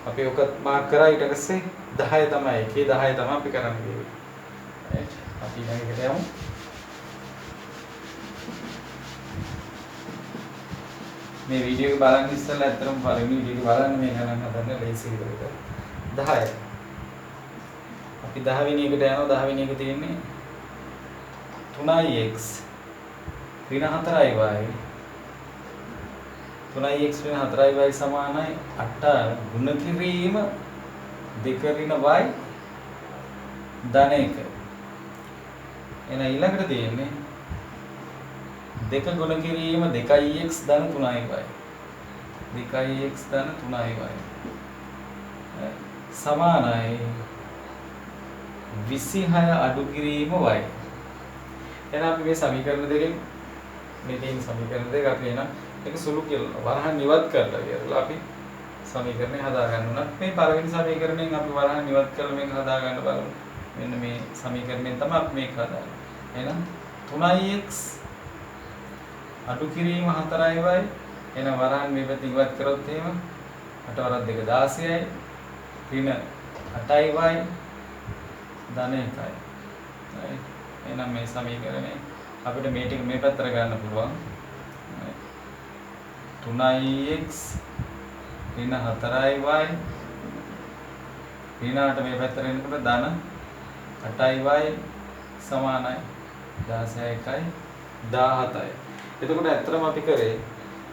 අපි ඔක මාක් කරා ඊට පස්සේ 10 තමයි. 1 10 තමයි අපි කරන්නේ. right. අපි ඊළඟට යමු. මේ වීඩියෝ එක බලන්න ඉස්සෙල්ලා ඇත්තටම පළවෙනි වීඩියෝ එක බලන්න මේ ගණන් හදන්න ලේසි විදිහට. 10. අපි 10 වෙනි එකට යනවා. 10 වෙනි එක තියෙන්නේ 3x ඍණ 4y 3x ඍණ 4y සමානයි 8 ගුණ කිරීම 2 ඍණ y ධන 1. එන ඊළඟට තියෙන්නේ 2 ගුණ කිරීම 2x ධන 3y 2x ධන 3y සමානයි 26 අඩු කිරීම y. එහෙනම් අපි මේ සමීකරණ දෙකෙන් මේ තියෙන සමීකරණ දෙක අපි එන එක සුළු කියලා වරහන් ඉවත් කරලා කියලා අපි සමීකරණය හදා ගන්න උනත් මේ පළවෙනි සමීකරණයෙන් අපි වරහන් ඉවත් කරලා මේක හදා ගන්න බලමු. මෙන්න මේ සමීකරණයෙන් තමයි අපි මේක හදාගන්නේ. එහෙනම් 3x අඩු කිරීම 4y එන වරහන් මේ පැත්ත ඉවත් කරොත් එහෙම 8 වරක් 2 16යි ඍණ 8y ධන 1යි. එහෙනම් මේ සමීකරණය අපිට මේ ටික මේ පැත්තට ගන්න පුළුවන්. 3x ඍණ 4y ඍණ 8 මේ පැත්තට එනකොට ධන 8y සමානයි 16යි 17යි. එතකොට ඇත්තටම අපි කරේ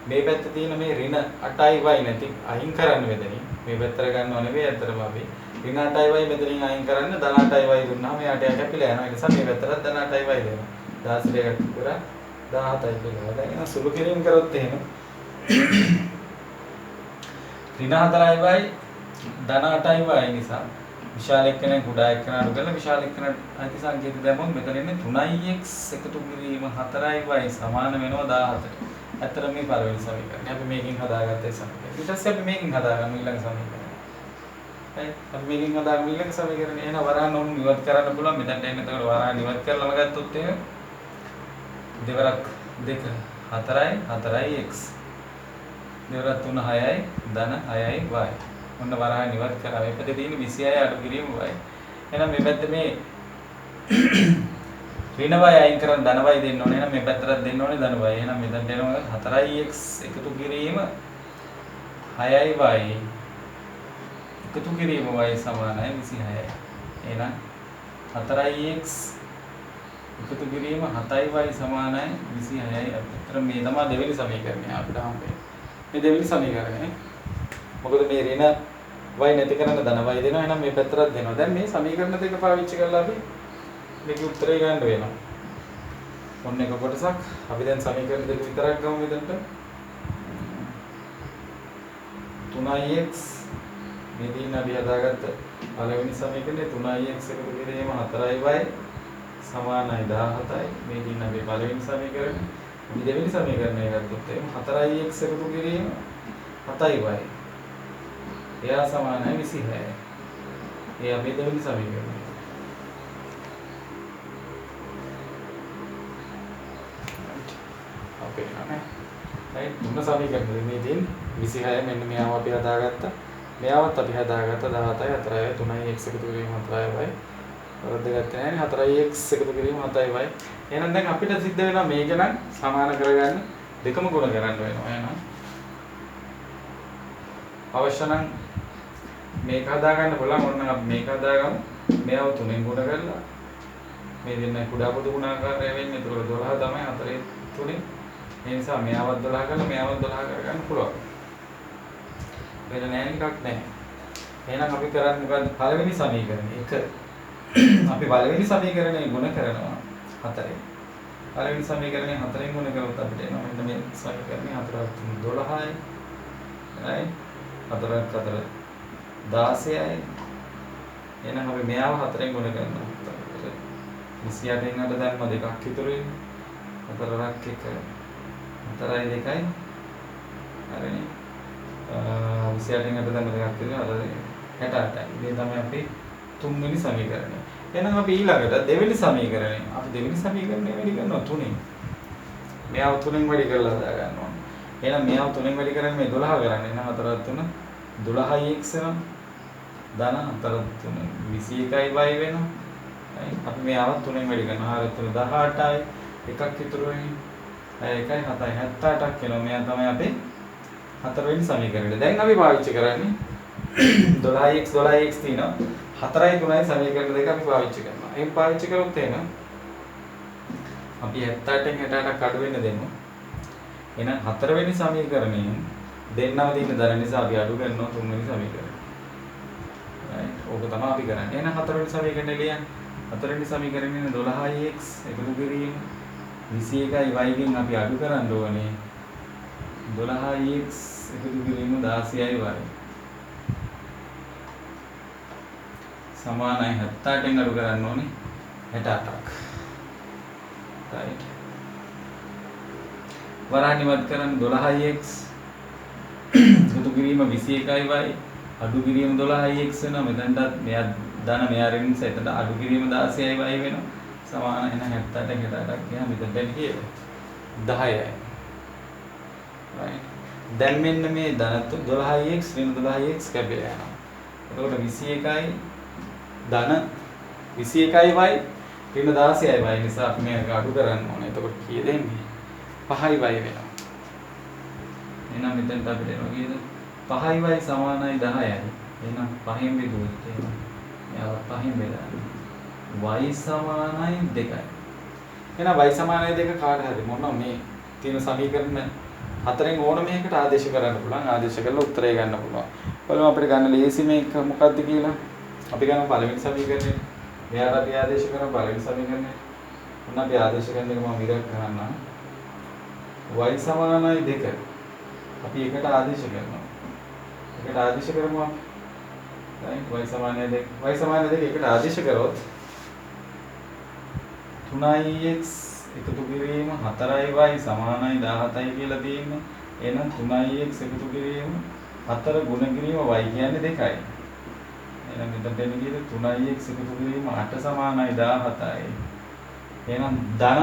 මේ පැත්තේ තියෙන මේ ඍණ 8y නැති අයින් කරන්න මෙතනින් මේ පැත්තට ගන්නව නෙවෙයි ඇත්තටම අපි ඍණ 8y මෙතනින් අයින් කරන්න ධන 8y දුන්නාම එයාට කැපිලා යනවා. ඒ නිසා මේ පැත්තට ධන 8y දෙනවා. 16 එකක් කරා 17යි කියලා. දැන් එන සුළු කිරීම කරොත් එහෙම ඍණ 4y ධන 8y නිසා විශාල එක්කෙනෙක් කුඩා එක්කෙනා අඩු කරලා විශාල එක්කෙනාට අයිති සංකේත දැම්මොත් මෙතන ඉන්නේ 3x එකතු කිරීම 4y සමාන වෙනවා 17ට. ඇත්තට මේ පළවෙනි සමීකරණය අපි මේකෙන් හදාගත්ත සමීකරණය. ඊට පස්සේ අපි මේකෙන් හදාගමු ඊළඟ සමීකරණය. හරි. අපි මේකෙන් හදාගමු ඊළඟ සමීකරණය. එහෙනම් වරහන් ඔන්න ඉවත් කරන්න පුළුවන්. මෙතනට එන්න එතකොට වරහන් ඉවත් කරලාම ගත්තොත් එහෙම දෙවරක් 2 4යි 4යි x දෙවරක් 3 6යි ධන 6යි y. ඔන්න වරහන් ඉවත් කරා. මේ පැත්තේ තියෙන 26 අඩු කිරීම y. එහෙනම් මේ පැත්තේ මේ ඍණ y අයින් කරන් ධන y දෙන්න ඕනේ. එහෙනම් මේ පැත්තට දෙන්න ඕනේ ධන y. එහෙනම් මෙතනට එනවා 4x එකතු කිරීම 6y එකතු කිරීම y සමානයි 26යි. එහෙනම් 4x එකතු කිරීම 7y සමානයි 26යි. අතර මේ තමයි දෙවෙනි සමීකරණය අපිට හම්බෙන්නේ. මේ දෙවෙනි සමීකරණය. මොකද මේ ඍණ y නැති කරන්න ධන y දෙනවා. එහෙනම් මේ පැත්තට දෙනවා. දැන් මේ සමීකරණ දෙක පාවිච්චි කරලා අපි මේකේ උත්තරය ගන්න වෙනවා. ඔන්න එක කොටසක් අපි දැන් සමීකරණ දෙක විතරක් ගමු මෙතනට. 3x මේ දින අපි හදාගත්ත පළවෙනි සමීකරණය 3x එකතු කිරීම 4y සමානයි 17යි. මේ දින අපි පළවෙනි සමීකරණය. අපි දෙවෙනි සමීකරණය ගත්තොත් එහෙනම් 4x එකතු කිරීම 7y එයා සමානයි 26යි. ඒ අපි දෙවෙනි සමීකරණය. අපේ නෑ. right මුන්න සමීකරණය මේ තියෙන 26 මෙන්න මෙයාව අපි හදාගත්තා. මෙයාවත් අපි හදාගත්තා 17යි 4යි 3යි x එකතු කිරීම 4y වරද්දගත්තේ නැහැ 4x එකතු කිරීම 7y. එහෙනම් දැන් අපිට සිද්ධ වෙනවා මේක නම් සමාන කරගන්න දෙකම ගුණ කරන්න වෙනවා. එහෙනම් අවශ්‍ය නම් මේක හදාගන්න බලන්න ඕන අපි මේක හදාගමු. මෙයාව 3ෙන් ගුණ කරලා මේ දෙන්න කුඩා පොදු ගුණාකාරය වෙන්නේ. ඒක 12 තමයි 4 3. ඒ නිසා මෙයාවත් 12 කරලා මෙයාවත් 12 කරගන්න පුළුවන්. වෙන නෑ එකක් නෑ. එහෙනම් අපි කරන්නේ මොකද්ද? පළවෙනි සමීකරණය 1 අපි පළවෙනි සමීකරණය ගුණ කරනවා 4ෙන්. පළවෙනි සමීකරණය 4ෙන් ගුණ කරොත් අපිට එනවා මෙන්න මේ සමීකරණය 4ක් 12යි. right 4ක් 4 16යි. එහෙනම් අපි මෙයාව 4ෙන් ගුණ කරනවා. 28න් අට දැම්ම දෙකක් ඉතුරු වෙන්නේ. 4ක් 1 4යි 2යි. හරිනේ. 28න් අට දැම්ම දෙකක් ඉතුරු වෙනවා. 68යි. මේ තමයි අපි තුන්වෙනි සමීකරණය. එහෙනම් අපි ඊළඟට දෙවෙනි සමීකරණය. අපි දෙවෙනි සමීකරණය වැඩි කරනවා 3ෙන්. මෙයාව 3ෙන් වැඩි කරලා හදා ගන්න ඕනේ. එහෙනම් මෙයාව 3ෙන් වැඩි කරන්නේ මේ 12 කරන්නේ. එහෙනම් 4 3 12x වෙනවා. ධන 4 3 21y වෙනවා. අපි මෙයාව 3ෙන් වැඩි කරනවා. 4 3 18යි. එකක් ඉතුරු වෙන්නේ. 1යි 7යි 78ක් වෙනවා. මෙයා තමයි අපේ හතරවෙනි සමීකරණය. දැන් අපි පාවිච්චි කරන්නේ 12x 12x තියෙනවා. 4යි 3යි සමීකරණ දෙක අපි පාවිච්චි කරනවා. එහෙන් පාවිච්චි කරොත් එහෙනම් අපි 78න් 68ක් අඩු වෙන්න දෙමු. එහෙනම් හතරවෙනි සමීකරණයෙන් දෙන්නම තියෙන දර නිසා අපි අඩු කරනවා තුන්වෙනි සමීකරණය. right. ඕක තමයි අපි කරන්නේ. එහෙනම් හතරවෙනි සමීකරණය ලියන්න. හතරවෙනි සමීකරණයේ 12x එකතු කිරීම 21y ගෙන් අපි අඩු කරන්න ඕනේ 12x එකතු කිරීම 16y සමානයි 78න් අඩු කරන්න ඕනේ 68ක්. right. වරහණිවත් කරන්න 12x එකතු කිරීම 21y අඩු කිරීම 12x වෙනවා. මෙතනටත් මෙයා ධන මෙයා ඍණ නිසා එතන අඩු කිරීම 16y වෙනවා. සමාන එන 78න් 68ක් ගියා මෙතනට එන්නේ 10යි. right. දැන් මෙන්න මේ ධන 12x ඍණ 12x කැපිලා යනවා. එතකොට 21යි ධන 21y ඍණ 16y නිසා අපි මේක අඩු කරන්න ඕනේ. එතකොට කීයද එන්නේ? 5y වෙනවා. එහෙනම් මෙතනට අපිට එනවා කීයද? 5y සමානයි 10යි. එහෙනම් 5න් බෙදුවොත් එහෙනම් එයාව 5න් බෙදන්න. y සමානයි 2යි. එහෙනම් y සමානයි 2 කාට හරි මොනවා මේ තියෙන සමීකරණ හතරෙන් ඕනම එකකට ආදේශ කරන්න පුළුවන්. ආදේශ කරලා උත්තරය ගන්න පුළුවන්. බලමු අපිට ගන්න ලේසි මේක මොකක්ද කියලා. අපි ගන්න පළවෙනි සමීකරණය. මෙයාට අපි ආදේශ කරන පළවෙනි සමීකරණය. මොන අපි ආදේශ කරන එක මම විග්‍රහ කරන්නම්. y සමානයි 2. අපි එකට ආදේශ කරනවා. එකට ආදේශ කරමු අපි. right. y සමානයි 2. y සමානයි 2 එකට ආදේශ කරොත් 3x එකතු කිරීම 4y සමානයි 17යි කියලා තියෙන්නේ. එහෙනම් 3x එකතු කිරීම 4 ගුණ කිරීම y කියන්නේ 2යි. එහෙනම් මෙතන දෙන්නේ කීයද? 3x එකතු කිරීම 8 සමානයි 17යි. එහෙනම් ධන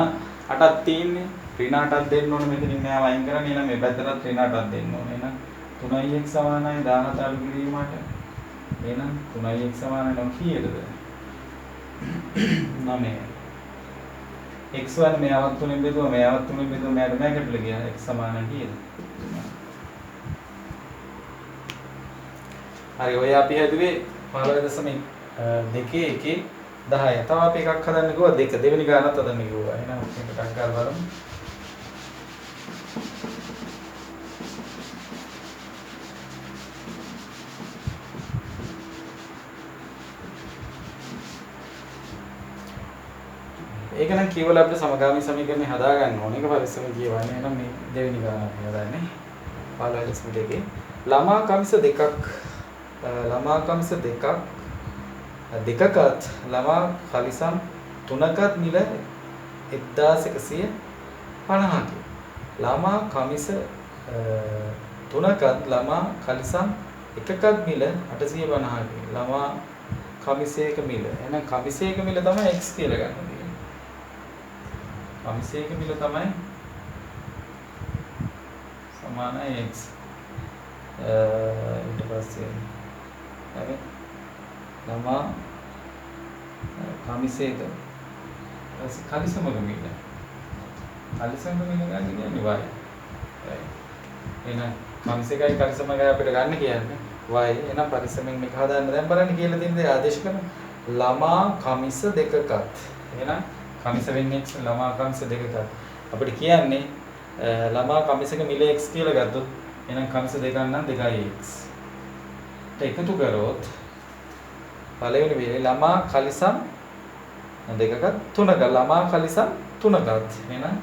8ක් තියෙන්නේ. ඍණ 8ක් දෙන්න ඕනේ මෙතනින් මෙයා වයින් කරන්නේ. එහෙනම් මේ පැත්තට ඍණ 8ක් දෙන්න ඕනේ. එහෙනම් 3x සමානයි 17 අඩු කිරීම 8. එහෙනම් 3x සමානයි නම් කීයද? 9. x1 මෙයාවත් 3ෙන් බෙදුවා මෙයාවත් 3ෙන් බෙදුවා මෙයාට මේකට ගියා x සමානයි කීයද? හරි ඔය අපි හැදුවේ 15.2 1 10. තව අපි එකක් හදන්න ගිහුවා 2 දෙවෙනි ගානත් හදන්න ගිහුවා. එහෙනම් මේක ටක් කරලා බලමු. ඒක නම් කියවලා අපිට සමගාමී සමීකරණය හදා ගන්න ඕනේ. ඒක පරිස්සම කියවන්නේ. එහෙනම් මේ දෙවෙනි ගාන අපි හදාන්නේ. 15.2 ළමා කමිස දෙකක් දෙකකත් ළමා කලිසම් තුනකත් මිල 1150ක. ළමා කමිස තුනකත් ළමා කලිසම් එකකත් මිල 850ක. ළමා කමිසයක මිල. එහෙනම් කමිසයක මිල තමයි x කියලා ගන්න තියෙන්නේ. කමිසයක මිල තමයි සමානයි x. ඊට පස්සේ හරි ළමා කමිසයක ඊපස්සේ කලිසමක මිල. කලිසමක මිල ගන්න කියන්නේ y. එහෙනම් කමිසයකයි කලිසමකයි අපිට ගන්න කියන්නේ y. එහෙනම් පරිස්සමෙන් මේක හදාන්න දැන් බලන්න කියලා තියෙන දේ ආදේශ කරමු. ළමා කමිස දෙකකත්. එහෙනම් කමිස වෙන්නේ x ළමා කමිස දෙකකත්. අපිට කියන්නේ ළමා කමිසක මිල x කියලා ගත්තොත් එහෙනම් කමිස දෙකක් නම් 2x. එකතු කරොත් පළවෙනි වෙලේ ළමා කලිසම් දෙකකත් තුනක ළමා කලිසම් තුනකත් එහෙනම්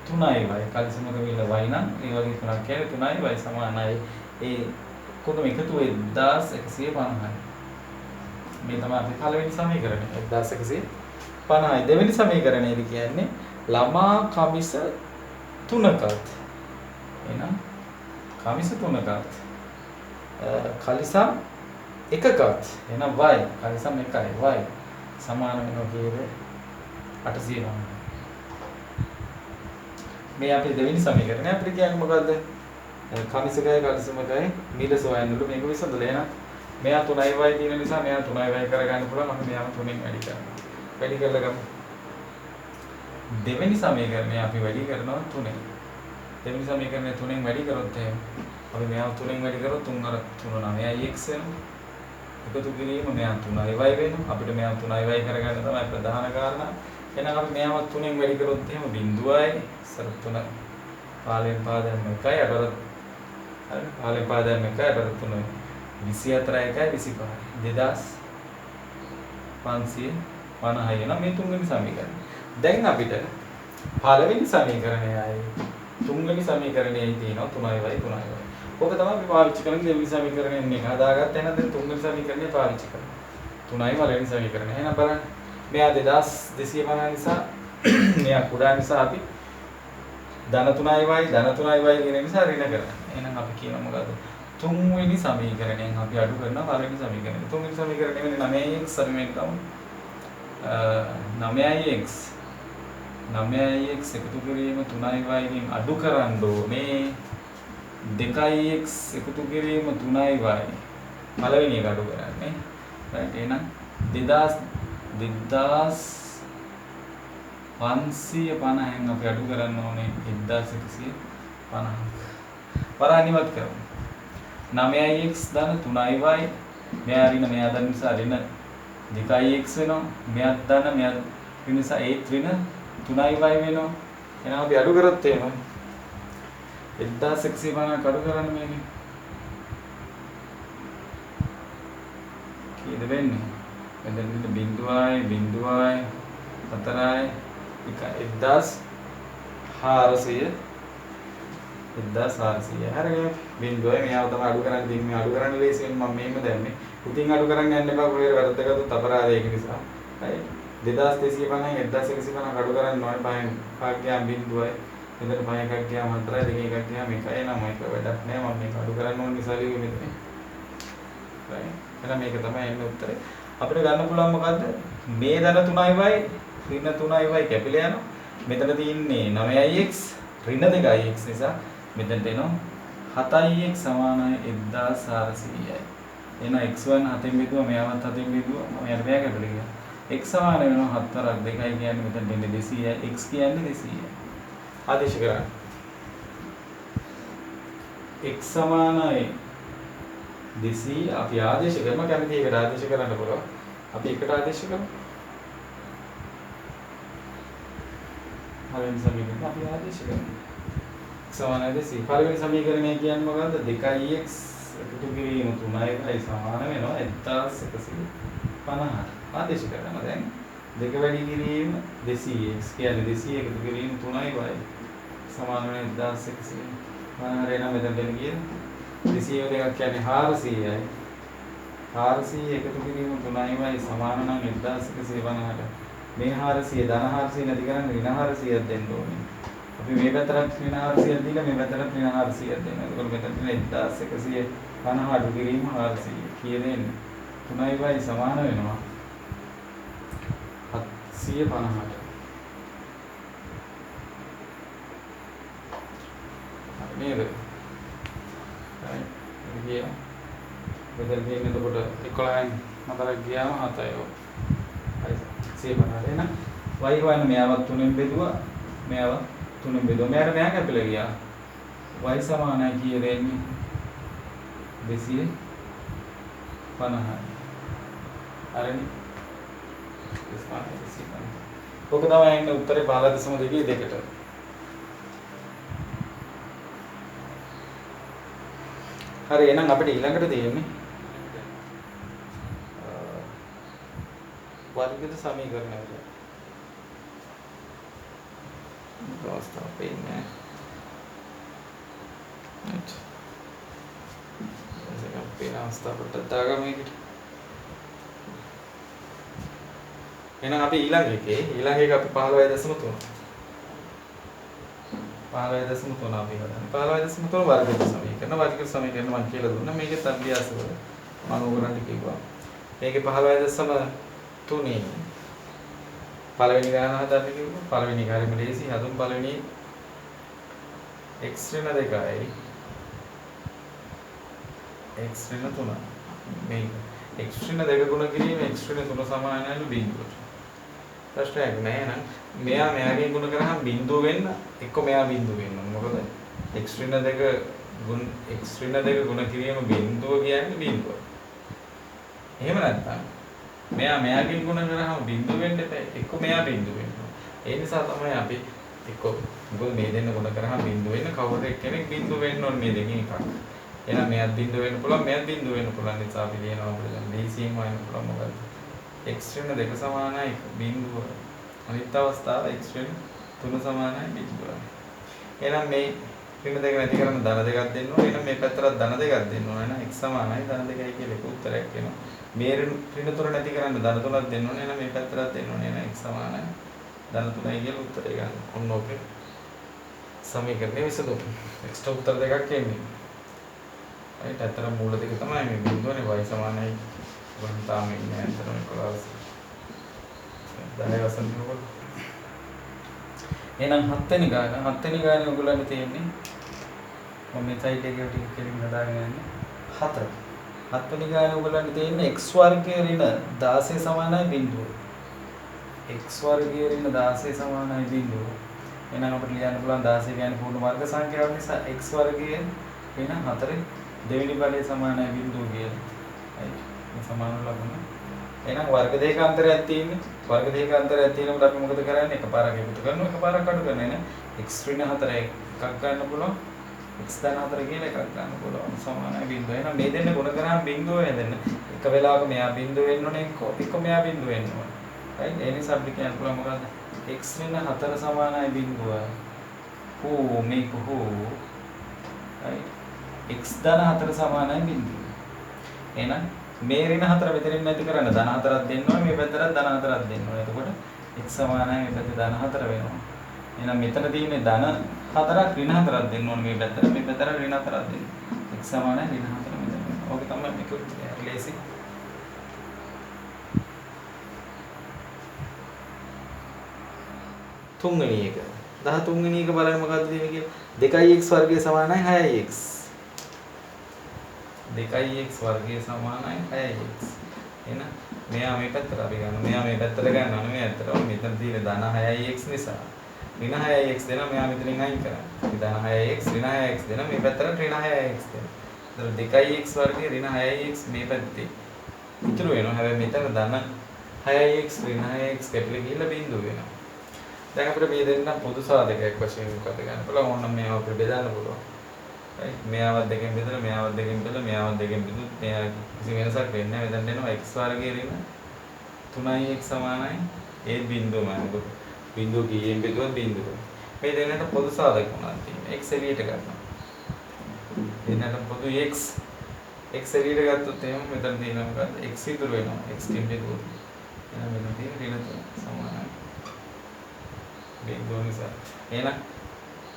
3y කලිසමක මිල y නම් ඒ වගේ තුනක් කියන්නේ 3y සමානයි ඒ කොහොම එකතු 1150යි. මේ තමයි අපි පළවෙනි සමීකරණය 1150යි. දෙවෙනි සමීකරණයේදී කියන්නේ ළමා කමිස තුනකත් එහෙනම් කමිස තුනකත් කලිසම් එකකත් එහෙනම් y කලිසම් එකයි y සමාන වෙනවා කියන්නේ 850. මේ අපේ දෙවෙනි සමීකරණය අපිට කියන්නේ මොකද්ද? කමිසකයි කලිසමකයි මිල සොයන්නලු මේක විසඳලා එහෙනම් මෙයා 3y තියෙන නිසා මෙයා 3y කරගන්න පුළුවන් අපි මෙයාම 3ෙන් වැඩි කරනවා. වැඩි කරලා ගමු. දෙවෙනි සමීකරණය අපි වැඩි කරනවා 3ෙන්. දෙවෙනි සමීකරණය 3ෙන් වැඩි කරොත් එහෙනම් අපි මෙයාව 3ෙන් වැඩි කරොත් 3 අර 3 9යි x වෙනවා. එකතු කිරීම මෙයා 3y වෙනවා. අපිට මෙයා 3y කරගන්න තමයි ප්‍රධාන කාරණා. එහෙනම් අපි මෙයාව 3ෙන් වැඩි කරොත් එහෙම බිඳුවයි සර 3 පාලෙන් පාදයෙන් 1යි අතර හරි පාලෙන් පාදයෙන් 1යි අතර 3යි 24 1යි 25 2550 එන මේ තුන්වෙනි සමීකරණය. දැන් අපිට පළවෙනි සමීකරණයයි තුන්වෙනි සමීකරණයයි තියෙනවා 3y 3y. ඕක තමයි අපි පාවිච්චි කරන්නේ දෙවෙනි සමීකරණයෙන් එක හදාගත්ත එහෙනම් දැන් තුන්වෙනි සමීකරණය පාවිච්චි කරනවා. 3y පළවෙනි සමීකරණය. එහෙනම් බලන්න මෙයා 2250 නිසා මෙයා කුඩා නිසා අපි ධන 3y කියන නිසා ඍණ කරනවා. එහෙනම් අපි කියනවා මොකද්ද? තුන්වෙනි සමීකරණයෙන් අපි අඩු කරනවා පළවෙනි සමීකරණය. තුන්වෙනි සමීකරණය වෙන්නේ 9x අපි මේක ගමු. 9x එකතු කිරීම 3y ගෙන් අඩු කරන්න ඕනේ 2x එකතු කිරීම 3y පළවෙනි එක අඩු කරන්නේ. right එහෙනම් 2550න් අපි අඩු කරන්න ඕනේ 1150. පරානිවත් කරමු. 9x ධන 3y මෙයා ඍණ මෙයා ධන නිසා ඍණ 2x වෙනවා. මෙයා ධන මෙයා ඍණ නිසා ඒ ඍණ 3y වෙනවා. එහෙනම් අපි අඩු කරත් එහෙම 1150 අඩු කරන්න මේකේ. කීයද වෙන්නේ? මෙතන බිඳුවයි 4යි 1400 හරිනේ බිඳුවයි මෙයාව තමයි අඩු කරන්න දෙන්නේ. මේ අඩු කරන්න ලේසියෙන් මම මේම දැම්මේ. ඉතින් අඩු කරන්න යන්න එපා කොහේ වැරද්දකට අපරාධය ඒක නිසා. හරි 2250න් 1150 අඩු කරන්න ඕනේ පහෙන් පහක් ගියාම බිඳුවයි. මෙතන පහ එකක් ගියාම 4යි දෙක එකක් ගියාම 1යි නම් ඒක වැඩක් නෑ. මම මේක අඩු කරන්න ඕන නිසා ලියුවේ මෙතන. හරි එහෙනම් මේක තමයි එන්නේ උත්තරේ. අපිට ගන්න පුළුවන් මොකද්ද? මේ ධන 3y ඍණ 3y කැපිලා යනවා. මෙතන තියෙන්නේ 9x ඍණ 2x නිසා මෙතනට එනවා 7x සමානයි 1400යි. එහෙනම් x1 7න් බෙදුවා මෙයාවත් 7න් බෙදුවා මෙයාට මෙයා කැපිලා ගියා. x සමාන වෙනවා 7 වරක් 2යි කියන්නේ මෙතනට එන්නේ 200යි x කියන්නේ 200යි. ආදේශ කරන්න. x සමානයි 200 අපි ආදේශ කරනවා කැමති එකට ආදේශ කරන්න පුළුවන්. අපි එකට ආදේශ කරමු. පළවෙනි සමීකරණය අපි ආදේශ කරමු. x සමානයි 200. පළවෙනි සමීකරණය කියන්නේ මොකද්ද? 2x එකතු කිරීම 3y සමාන වෙනවා 1150. ආදේශ කරනවා දැන් 2 වැඩි කිරීම 200x කියන්නේ 200 එකතු කිරීම 3y සමාන වෙන 1150. මම මෙතන දෙන්න කියන්නේ 200 දෙකක් කියන්නේ 400යි 400 එකතු කිරීම 3y සමාන නම් 1150ට මේ 400 ධන 400 නැති කරන්නේ ඍණ 400ක් දෙන්න ඕනේ. අපි මේ පැත්තට ඍණ 400ක් දීලා මේ පැත්තට ඍණ 400ක් දෙනවා. එතකොට මෙතන 1150 අඩු කිරීම 400 කීයද එන්නේ? 3y සමාන වෙනවා 750ට. නේද? right ගියා මෙතන තියෙන එතකොට 11න් 4ක් ගියාම 7යි ඔය 750 එන y වයින් මෙයාවත් 3ෙන් බෙදුවා මෙයාවත් 3ෙන් බෙදුවා මෙයාට මෙයා කැපිලා ගියා y සමානයි කීයද එන්නේ 250යි හරිනේ ඔක තමයි එන්නේ උත්තරේ 15.2 හරි එහෙනම් අපිට ඊළඟට තියෙන්නේ වර්ගිත සමීකරණය කියලා. අවස්ථාව පෙන්නේ. right. ඒක අපේ අවස්ථාවට දාගමු. එහෙනම් අපි ඊළඟ එක අපි 15.3 15.3 අපි ගන්න 15.3 වර්ගිත සමීකරණ මම කියලා දුන්නා මේකත් අභ්‍යාසවල මම ඕගොල්ලන්ට කිව්වා මේකේ 15.3 පළවෙනි ගාන හදන්න කිව්වොත් පළවෙනි එක හරියම ලේසි. හදුම් පළවෙනි x ඍණ 2යි x ඍණ 3යි. මේක x ඍණ 2 ගුණ කිරීම x ඍණ 3 සමානයි බිඳුවට. ප්‍රශ්නයක් නෑ නං. මෙයාගෙන් ගුණ කරාම බිඳුව වෙන්න එක්ක මෙයා බිඳුව වෙන්න ඕන. මොකද x ඍණ 2 ගුණ x ඍණ 2 ගුණ කිරීම බිඳුව කියන්නේ බිඳුව. එහෙම නැත්නම් මෙයාගෙන් ගුණ කරාම බිඳුව වෙන්න එපා. එක්ක මෙයා බිඳුව වෙන්න ඕන. ඒ නිසා තමයි අපි එක්ක මොකද මේ දෙන්න ගුණ කරාම බිඳුව වෙන්න කවුරු එක්කෙනෙක් බිඳුව වෙන්න ඕන මේ දෙකෙන් එකක්. එහෙනම් මෙයාත් බිඳුව වෙන්න පුළුවන් මෙයාත් බිඳුව වෙන්න පුළුවන් නිසා අපි ලියනවා අපිට දැන් BCM වෙන්න පුළුවන් මොකද x ඍණ 2 සමානයි බිඳුව. අනිත් අවස්ථාව x ඍණ 3 සමානයි බිඳුව. එහෙනම් මේ ඍණ 2 නැති කරන්න ධන 2ක් දෙන්න ඕනේ. එහෙනම් මේ පැත්තට ධන 2ක් දෙන්න ඕනේ. එහෙනම් x සමානයි ධන 2යි කියලා එක උත්තරයක් එනවා. මේ ඍණ 3 නැති කරන්න ධන 3ක් දෙන්න ඕනේ. එහෙනම් මේ පැත්තට දෙන්න ඕනේ. එහෙනම් x සමානයි ධන 3යි කියලා උත්තරය ගන්න. ඔන්න ඕකේ සමීකරණය විසඳුම. x ට උත්තර දෙකක් එන්නේ. right අතර මූල දෙක තමයි මේ බිඳුවනේ y සමානයි වන් තාම ඉන්නේ අතරම 11 10 වසන්තනකොට. එහෙනම් හත්වෙනි ගානේ ඔයගොල්ලන්ට තියෙන්නේ මම මේ සයිඩ් එකේ ටික කෙලින් හදාගෙන යන්නේ 4. හත්වෙනි ගානේ ඔයගොල්ලන්ට තියෙන්නේ x වර්ගය ඍණ 16 සමානයි බිඳුව. x වර්ගය ඍණ 16 සමානයි බිඳුව. එහෙනම් අපිට ලියන්න පුළුවන් 16 කියන්නේ පූර්ණ වර්ග සංඛ්‍යාවක් නිසා x වර්ගය ඍණ 4 දෙවෙනි බලය සමානයි බිඳුව කියලා. right මේ සමාන ලකුණ. එහෙනම් වර්ග දෙක අන්තරයක් තියෙන්නේ. වර්ග දෙක අන්තරයක් තියෙනකොට අපි මොකද කරන්නේ? එකපාරක් එකතු කරනවා එකපාරක් අඩු කරනවා. එහෙනම් x ඍණ 4 එකක් ගන්න පුළුවන්. x ධන 4 කියලා එකක් ගන්න පුළුවන්. සමානයි බිඳුව. එහෙනම් මේ දෙන්න ගුණ කරාම බිඳුව වෙන්න. එක වෙලාවක මෙයා බිඳුව වෙන්න ඕනේ එක මෙයා බිඳුව වෙන්න ඕනේ. right ඒ නිසා අපිට කියන්න පුළුවන් මොකද්ද? x ඍණ 4 සමානයි බිඳුව. හෝ මේක හෝ right x ධන 4 සමානයි බිඳුව. එහෙනම් මේ ඍණ 4 මෙතනින් නැති කරන්න ධන 4ක් දෙන්න ඕනේ මේ පැත්තට ධන 4ක් දෙන්න ඕනේ. එතකොට x සමානයි මේ පැත්තේ ධන 4 වෙනවා. එහෙනම් මෙතන තියෙන්නේ ධන 4ක් ඍණ 4ක් දෙන්න ඕනේ මේ පැත්තට මේ පැත්තට ඍණ 4ක් දෙන්න. x සමානයි ඍණ 4 මෙතන. ඕක තමයි මේක ලේසි. තුන්වෙනි එක 13 වෙනි එක බලන්න මොකද්ද තියෙන්නේ කියලා 2x වර්ගය සමානයි 6x 2x වර්ගය සමානයි 6x එහෙනම් මෙයා මේ පැත්තට අපි ගන්නවා මෙයා මේ පැත්තට ගන්නවා නෙමෙයි ඇත්තටම මෙතන තියෙන ධන 6x නිසා ඍණ 6x දෙනවා මෙයා මෙතනින් අයින් කරා අපි ධන 6x ඍණ 6x දෙනවා මේ පැත්තට ඍණ 6x දෙනවා එතකොට 2x වර්ගය ඍණ 6x මේ පැත්තේ ඉතුරු වෙනවා හැබැයි මෙතන ධන 6x ඍණ 6x කැපිලා ගිහිල්ලා බිඳුව වෙනවා දැන් අපිට මේ දෙන්න පොදු සාධකයක් වශයෙන් මොකද ගන්න පුළුවන් ඕනම් මේව අපිට බෙදන්න පුළුවන් right මෙයාවත් දෙකෙන් බෙදලා මෙයාවත් දෙකෙන් බෙදලා මෙයාවත් දෙකෙන් බෙදුත් මෙයා කිසි වෙනසක් වෙන්නේ නැහැ මෙතන දෙනවා x වර්ගයේ ඍණ 3x සමානයි ඒ බිඳුවමයි මොකද බිඳුව කීයෙන් බෙදුවත් බිඳුව මේ දෙන්නට පොදු සාධක මොනවද තියෙන්නේ x එළියට ගන්නවා දෙන්නට පොදු x එළියට ගත්තොත් එහෙනම් මෙතන තියෙනවා මොකද්ද x ඉතුරු වෙනවා x කින් බෙදුවොත් එහෙනම් මෙතන තියෙන ඍණ 3 සමානයි බිඳුව නිසා එහෙනම්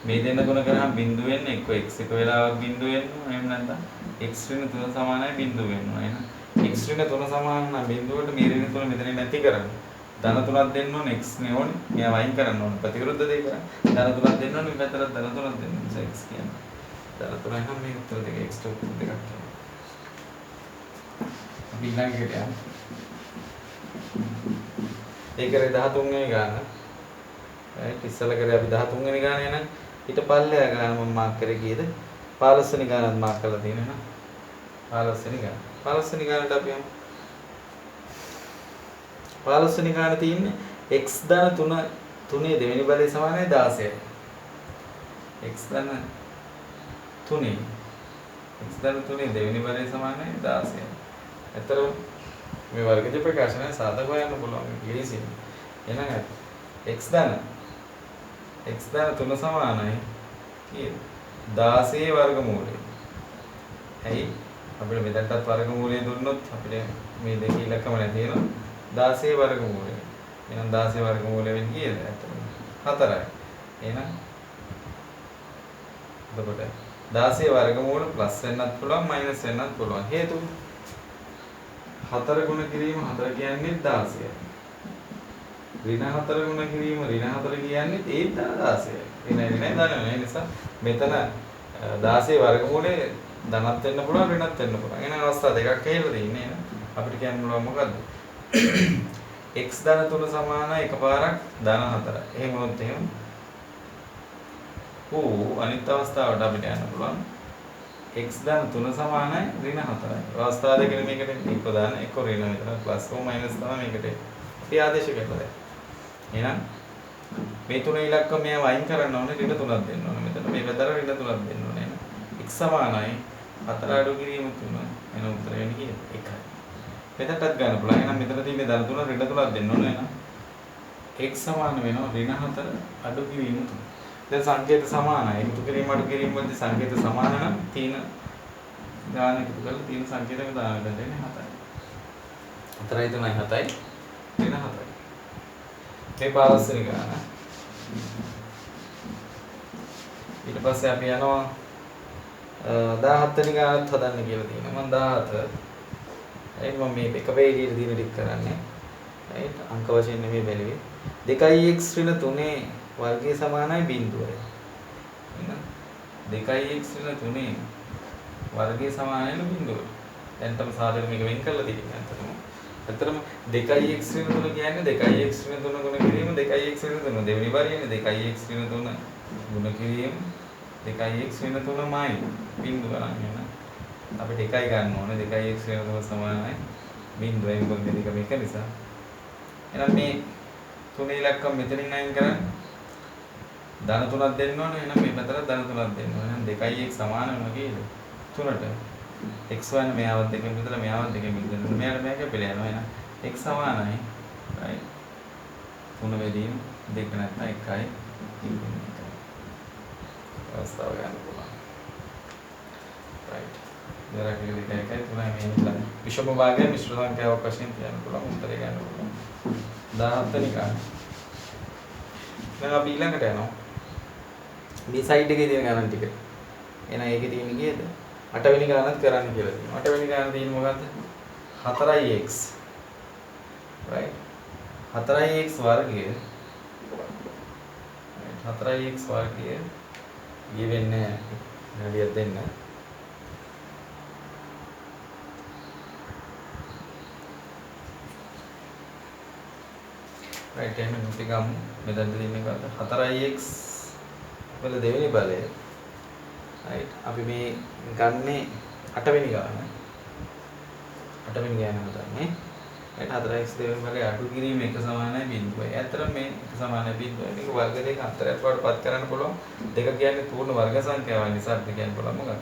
මේ දෙන්න ගුණ කරාම බිඳුව වෙන්නේ එක්ක x එක වෙලාවක් බිඳුව වෙනවා එහෙම නැත්නම් x ඍණ 3 සමානයි බිඳුව වෙනවා එහෙනම් x ඍණ 3 සමාන නම් බිඳුවට මේ ඍණ 3 මෙතනින් නැති කරන්න ධන 3ක් දෙන්න ඕනේ x නේ ඕනේ මෙයා වයින් කරන්න ඕනේ ප්‍රතිවිරුද්ධ දෙක ධන 3ක් දෙන්න ඕනේ මේ පැත්තට ධන 3ක් දෙන්න නිසා x කියන්නේ ධන 3 නම් මේ උත්තර දෙක x ට උත්තර දෙකක් කියනවා අපි ඊළඟට යමු ඒ කරේ 13 වෙනි ගාන right ඉස්සලා කරේ අපි 13 වෙනි ගානේ නම් ඊට පල්ලෙහා ගාන මම මාක් කරේ කීයද 15 වෙනි ගානත් මාක් කරලා තියෙනවා නේද 15 වෙනි ගාන 15 වෙනි ගානට අපි යමු 15 වෙනි ගාන තියෙන්නේ x ධන 3 දෙවෙනි බලය සමානයි 16යි x ධන 3 දෙවෙනි බලය සමානයි 16යි එතරම් මේ වර්ගජ ප්‍රකාශනය සාධක හොයන්න පුළුවන් ලේසියෙන් එහෙනම් x ධන 3 සමානයි කීයද 16 වර්ගමූලය. ඇයි අපිට මෙතනටත් වර්ගමූලය දුන්නොත් අපිට මේ දෙකේ ඉලක්කම නැති වෙනවා 16 වර්ගමූලය. එහෙනම් 16 වර්ගමූලය වෙන්නේ කීයද? අතන 4යි. එහෙනම් එතකොට 16 වර්ගමූල ප්ලස් වෙන්නත් පුළුවන් මයිනස් වෙන්නත් පුළුවන්. හේතුව 4 ගුණ කිරීම 4 කියන්නේ 16යි. ඍණ 4 ගුණ කිරීම ඍණ 4 කියන්නේ ඒත් ධන 16යි. ඍණයි ධනයි නිසා මෙතන 16 වර්ගමූලයේ ධනත් වෙන්න පුළුවන් ඍණත් වෙන්න පුළුවන්. එහෙනම් අවස්ථා දෙකක් හේලා දෙන්නේ නේ. අපිට කියන්න පුළුවන් මොකද්ද? x ධන 3 සමානයි එකපාරක් ධන 4යි. එහෙම වුණොත් එහෙම අනිත් අවස්ථාවට අපිට යන්න පුළුවන් x ධන 3 සමානයි ඍණ 4යි. අවස්ථාව දෙකෙන් මේකට එක්ක දාන්න එක්ක ඍණ මෙතන ප්ලස් හෝ මයිනස් තමයි මේකට. අපි ආදේශ කරලා දැන්. එහෙනම් මේ තුන ඉලක්ක මෙයා වයින් කරන්න ඕනේ ඍණ 3ක් දෙන්න ඕනේ. මෙතන මේ පැත්තට ඍණ 3ක් දෙන්න ඕනේ. x සමානයි 4 අඩු කිරීම 3. එන උත්තර වෙන්නේ කීයද? 1යි. මෙතනටත් ගන්න පුළුවන්. එහෙනම් මෙතන තියෙන්නේ ධන 3 ඍණ 3ක් දෙන්න ඕනේ. එහෙනම් x සමාන වෙනවා ඍණ 4 අඩු කිරීම 3. දැන් සංකේත සමානයි. එකතු කිරීම අඩු කිරීම වලදී සංකේත සමාන නම් තියෙන ගාන එකතු කරලා තියෙන සංකේතම දාන්න දෙන්නේ 7යි. 4යි 3යි 7යි ඍණ 4යි. මේ පාරස්වර ගාන. ඊට පස්සේ අපි යනවා 17 වෙනි ගානත් හදන්න කියලා තියෙනවා. මම 17 right මම මේ එක පේජියට දින ටික කරන්නේ. right අංක වශයෙන් නෙමෙයි බැලුවේ. 2x ඍණ 3 වර්ගය සමානයි බිඳුවයි. එහෙනම් 2x ඍණ 3 වර්ගය සමානයි බිඳුවයි. දැන් තමයි සාධක මේක වෙන් කරලා තියෙන්නේ අතටම. ඇත්තටම 2x ඍණ 3 කියන්නේ 2x ඍණ 3 ගුණ කිරීම 2x ඍණ 3 දෙවෙනි වරියනේ 2x ඍණ 3 ගුණ කිරීම 2x ඍණ 3මයි බිඳුව ගන්න වෙන. අපිට එකයි ගන්න ඕනේ 2x ඍණ 3 සමානයි බිඳුවයි මොකද මේක මේක නිසා. එහෙනම් මේ තුනේ ඉලක්කම් මෙතනින් අයින් කරන්න ධන 3ක් දෙන්න ඕනේ. එහෙනම් මේ පැත්තට ධන 3ක් දෙන්න ඕනේ. එහෙනම් 2x සමාන වෙනවා කීයද? 3ට. x වන මෙයාවත් දෙකෙන් බෙදලා මෙයාවත් දෙකෙන් බෙදලා මෙයාට මේක පිළ යනවා. එහෙනම් x සමානයි right 3 බෙදීම 2 නැත්නම් 1යි අවස්ථාව ගන්න පුළුවන් right. දෙරක් එක 1යි 3යි මේ ඉන්න විෂම භාගය මිශ්‍ර සංඛ්‍යාවක් වශයෙන් කියන්න පුළුවන් උත්තරේ ගන්න පුළුවන් 17 වෙනි ගාන. දැන් අපි ඊළඟට යනවා මේ සයිඩ් එකේ තියෙන ගණන් ටික. එහෙනම් ඒකේ තියෙන කීයද? 8 වෙනි ගානත් කරන්න කියලා තියෙනවා. 8 වෙනි ගාන තියෙන්නේ මොකද්ද? 4x. right 4x වර්ගය 4x වර්ගය ගෙවෙන්නේ නැහැ. දෙන්න. right එහෙනම් අපි ගමු. මෙතන තියෙන්නේ මොකද්ද? 4x වල දෙවෙනි බලය right අපි මේ ගන්නේ 8 වෙනි ගාන 8 වෙනි ගාන හදන්නේ right 4x දෙවෙනි බලය අඩු කිරීම එක සමානයි බිඳුවයි. ඇත්තටම මේ එක සමානයි බිඳුවයි. මේක වර්ග දෙක අතරට වඩපත් කරන්න පුළුවන්. දෙක කියන්නේ පූර්ණ වර්ග සංඛ්‍යාවක් නිසා අපි කියන්න පුළුවන් මොකක්ද?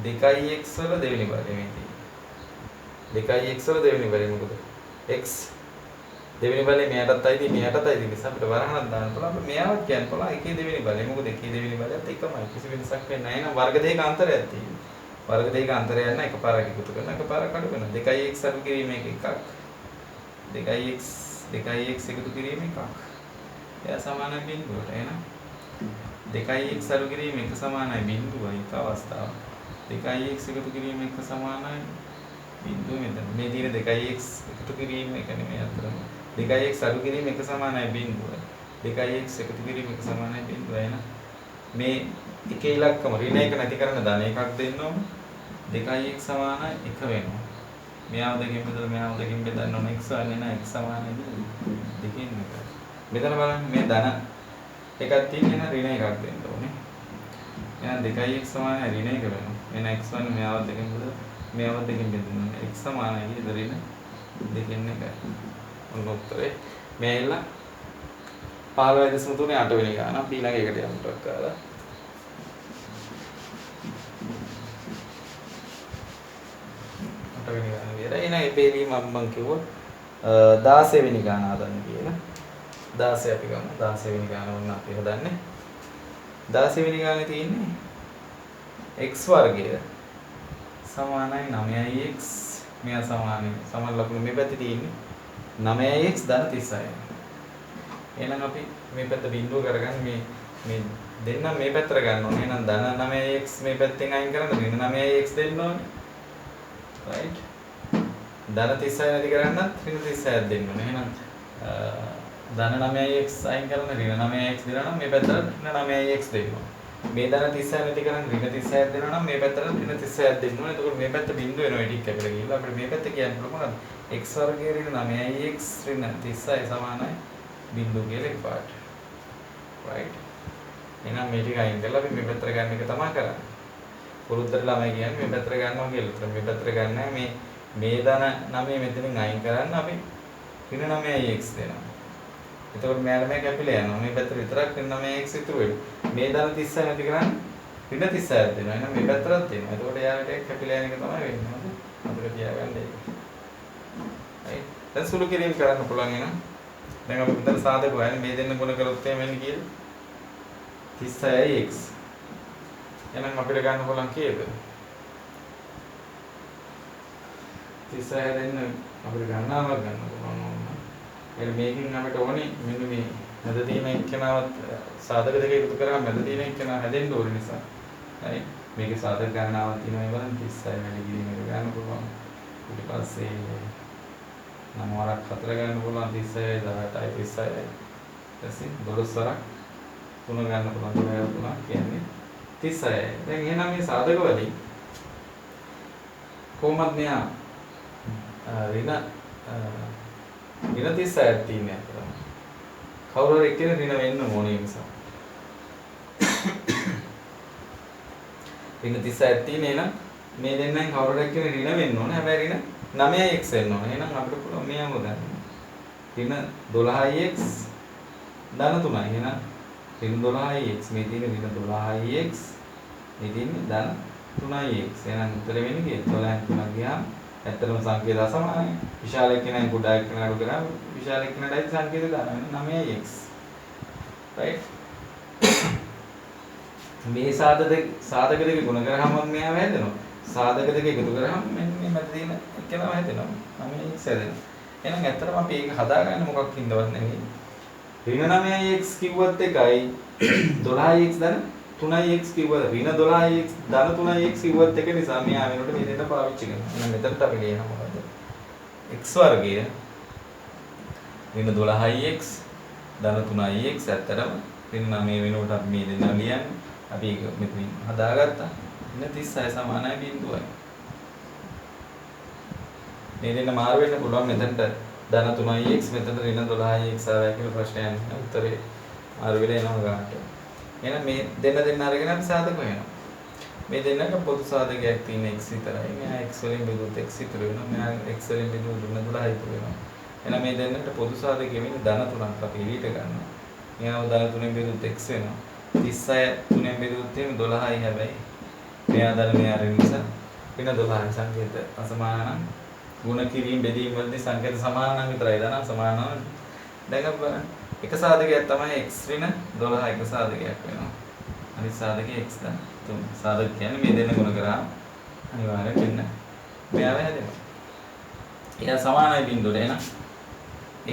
2x වල දෙවෙනි බලය මේ තියෙන්නේ. 2x වල දෙවෙනි බලය මොකද? x දෙවෙනි බලේ මෙයාටත් අයිති මෙයාටත් අයිති නිසා අපිට වරහණක් දාන්න පුළුවන්. අපිට මෙයාවත් කියන්න පුළුවන් එකේ දෙවෙනි බලය. මොකද එකේ දෙවෙනි බලයත් එකමයි. කිසි වෙනසක් වෙන්නේ නැහැ. එහෙනම් වර්ග දෙක අන්තරයක් තියෙනවා. වර්ග දෙක අන්තරයක් නැහැ. එකපාරක් එකතු කරන එකපාරක් අඩු කරන 2x අඩු කිරීම එකක්. 2x එකතු කිරීම එකක්. එයා සමානයි බිඳුවට. එහෙනම් 2x අඩු කිරීම එක සමානයි බිඳුවයි එක අවස්ථාව. 2x එකතු කිරීම එක සමානයි බිඳුව මෙතන. මේ තියෙන 2x එකතු කිරීම එක නෙමෙයි අතරම. 2x අඩු කිරීම එක සමානයි බිඳුවයි. 2x එකතු කිරීම එක සමානයි බිඳුවයි. එහෙනම් මේ එකේ ඉලක්කම ඍණ එක නැති කරන ධන එකක් දෙන්න ඕන. 2x සමානයි 1 වෙනවා. මෙයාව දෙකෙන් බෙදලා මෙයාව දෙකෙන් බෙදන්න ඕන. x වන්නේ නැහැ x සමානයි දෙකෙන් එක. මෙතන බලන්න මේ ධන එකක් තියෙන ඍණ එකක් දෙන්න ඕනේ. එහෙනම් 2x සමානයි ඍණ එක වෙනවා. එහෙනම් x වන්නේ මෙයාව දෙකෙන් බෙදලා මෙයාව දෙකෙන් බෙදන්න ඕනේ. x සමානයි නේද ඍණ දෙකෙන් එකයි. ඔන්න උත්තරේ. මේ ඇවිල්ලා 15.3 8 වෙනි ගාන. අපි ඊළඟ එකට යමු ටක් කරලා. වෙනි ගාන විතර. එන ඒ බේලීම මම කිව්වා 16 වෙනි ගාන හදන්න කියලා. 16 අපි ගමු. 16 වෙනි ගාන වුණ අපි හදන්නේ. 16 වෙනි ගානේ තියෙන්නේ x වර්ගය සමානයි 9x. මෙයා සමානයි. සමාන ලකුණු මේ පැත්තේ තියෙන්නේ 9x ධන 36. එහෙනම් අපි මේ පැත්ත බිඳුව කරගන්න මේ දෙන්න මේ පැත්තට ගන්න ඕනේ. එහෙනම් ධන 9x මේ පැත්තෙන් අයින් කරන්න ඍණ 9x දෙන්න ඕනේ. right ධන 36 නැති කරන්නත් ඍණ 36ක් දෙන්න ඕනේ. එහෙනම් ධන 9x අයින් කරන ඍණ 9x දෙනවා නම් මේ පැත්තට ඍණ 9x දෙනවා. මේ ධන 36 නැති කරන් ඍණ 36ක් දෙනවා නම් මේ පැත්තට ඍණ 36ක් දෙන්න ඕනේ. එතකොට මේ පැත්ත බිඳුව වෙනවා ඒ ටික කැපිලා ගිහලා අපිට මේ පැත්ත කියන්න පුළුවන් මොකද්ද? x වර්ගයේ ඍණ 9x ඍණ 36 සමානයි බිඳුව කියලා එකපාරට. right. එහෙනම් මේ ටික අයින් කරලා අපි මේ පැත්තට ගන්න එක තමයි කරන්නේ. පුරුද්දට ළමයි කියන්නේ මේ පැත්තට ගන්නවා කියලා. මේ පැත්තට ගන්නෑ මේ ධන 9 මෙතනින් අයින් කරන්න අපි ඍණ 9x දෙනවා. එතකොට මෙයාට මේ කැපිලා යනවා. මේ පැත්තට විතරක් ඍණ 9x ඉතුරු වෙනවා. මේ ධන 36 නැති කරන් ඍණ 36ක් දෙනවා. එහෙනම් මේ පැත්තටත් දෙනවා. එතකොට යාට කැපිලා යන එක තමයි වෙන්නේ. හරිද? අපිට තියාගන්න ඒක. right. දැන් සුළු කිරීම කරන්න පුළුවන් එහෙනම්. දැන් අපි මෙතන සාධක හොයන්නේ මේ දෙන්න ගුණ කරොත් එහෙම වෙන්නේ කියලා. 36x. එහෙනම් අපිට ගන්න පුළුවන් කීයද? 36 දෙන්න අපිට ගණනාවක් ගන්න පුළුවන්. එහෙනම් මේකෙන් අපිට ඕනේ මෙන්න මේ මැද තියෙන එක්කෙනාවත් සාධක දෙක එකතු කරාම මැද තියෙන එක්කෙනා හැදෙන්න ඕන නිසා. හරි. මේකේ සාධක ගණනාවක් තියෙනවා ඒ බලන්න 36 වැඩි කිරීම එක ගන්න පුළුවන්. ඊට පස්සේ 9 වරක් 4 ගන්න පුළුවන් 36 18යි 36යි. ඊපස්සේ 12 වරක් 3 ගන්න පුළුවන් 3 කියන්නේ 36යි. දැන් එහෙනම් මේ සාධක වලින් කොහොමද මෙයා ඍණ 36ක් තියෙන්නේ අපිට. කවුරු හරි එක්කෙනෙක් ඍණ වෙන්න ඕනේ නිසා. ඍණ 36ක් තියෙන්නේ එහෙනම් මේ දෙන්නෙන් කවුරු හරි එක්කෙනෙක් ඍණ වෙන්න ඕනේ. හැබැයි ඍණ 9x වෙන්න ඕනේ. එහෙනම් අපිට පුළුවන් මේ අමුව ගන්න. ඍණ 12x ධන 3යි. එහෙනම් ඍණ 12x මේ තියෙන්නේ ඍණ 12x මේ තියෙන්නේ ධන 3x. එහෙනම් උත්තර වෙන්නේ කීයද? 12න් 3 ගියාම ඇත්තටම සංකේත අසමානයි. විශාල එක්කෙනා කුඩා එක්කෙනා අඩු කරා විශාල එක්කෙනාටයි සංකේත දානවා 9x. right. මේ සාධක දෙක ගුණ කරාම මෙයාව හැදෙනවා. සාධක දෙක එකතු කරාම මෙන්න මේ මැද තියෙන එක්කෙනාව හැදෙනවා. 9x හැදෙනවා. එහෙනම් ඇත්තටම අපි ඒක හදාගන්නේ මොකක් හින්දාවත් නෙවෙයි. ඍණ 9x කිව්වත් එකයි 12x ධන 3x කිව්වද ඍණ 12x ධන 3x කිව්වත් එක නිසා මෙයා වෙනකොට මේ දෙන්න පාවිච්චි කරනවා. එහෙනම් මෙතනට අපි ලියනවා මොකද? x වර්ගය ඍණ 12x ධන 3x ඇත්තටම ඍණ 9 වෙනකොට අපි මේ දෙන්න ලියන්නේ. අපි ඒක මෙතනින් හදාගත්තා. ඍණ 36 සමානයි බිඳුවයි. මේ දෙන්න මාරු වෙන්න පුළුවන් මෙතනට ධන 3x මෙතන ඍණ 12x ආවයි කියලා ප්‍රශ්නයක් නැහැ. උත්තරේ මාරු වෙලා එනවා ගානට. එහෙනම් මේ දෙන්න අරගෙන අපි සාධක හොයනවා. මේ දෙන්නට පොදු සාධකයක් තියෙන x විතරයි. මෙයා x වලින් බෙදුවොත් x ඉතුරු වෙනවා. මෙයා x වලින් බෙදුවොත් ඍණ 12 ඉතුරු වෙනවා. එහෙනම් මේ දෙන්නට පොදු සාධකය වෙන්නේ ධන 3ක් අපි එළියට ගන්නවා. මෙයාව ධන 3ෙන් බෙදුවොත් x වෙනවා. 36 3ෙන් බෙදුවොත් එහෙම 12යි හැබැයි. මෙයා ධන මෙයා ඍණ නිසා ඍණ 12යි සංකේත අසමාන නම් ගුණ කිරීම බෙදීම වලදී සංකේත සමාන නම් විතරයි ධන සමාන නම්. දැන් අපි බලන්න එක සාධකයක් තමයි x ඍණ 12 එක සාධකයක් වෙනවා. අනිත් සාධකය x ධන 3. සාධක කියන්නේ මේ දෙන්න ගුණ කරාම අනිවාර්යෙන් වෙන්න මෙයාව හැදෙනවා. එයා සමානයි බිඳුවට. එහෙනම්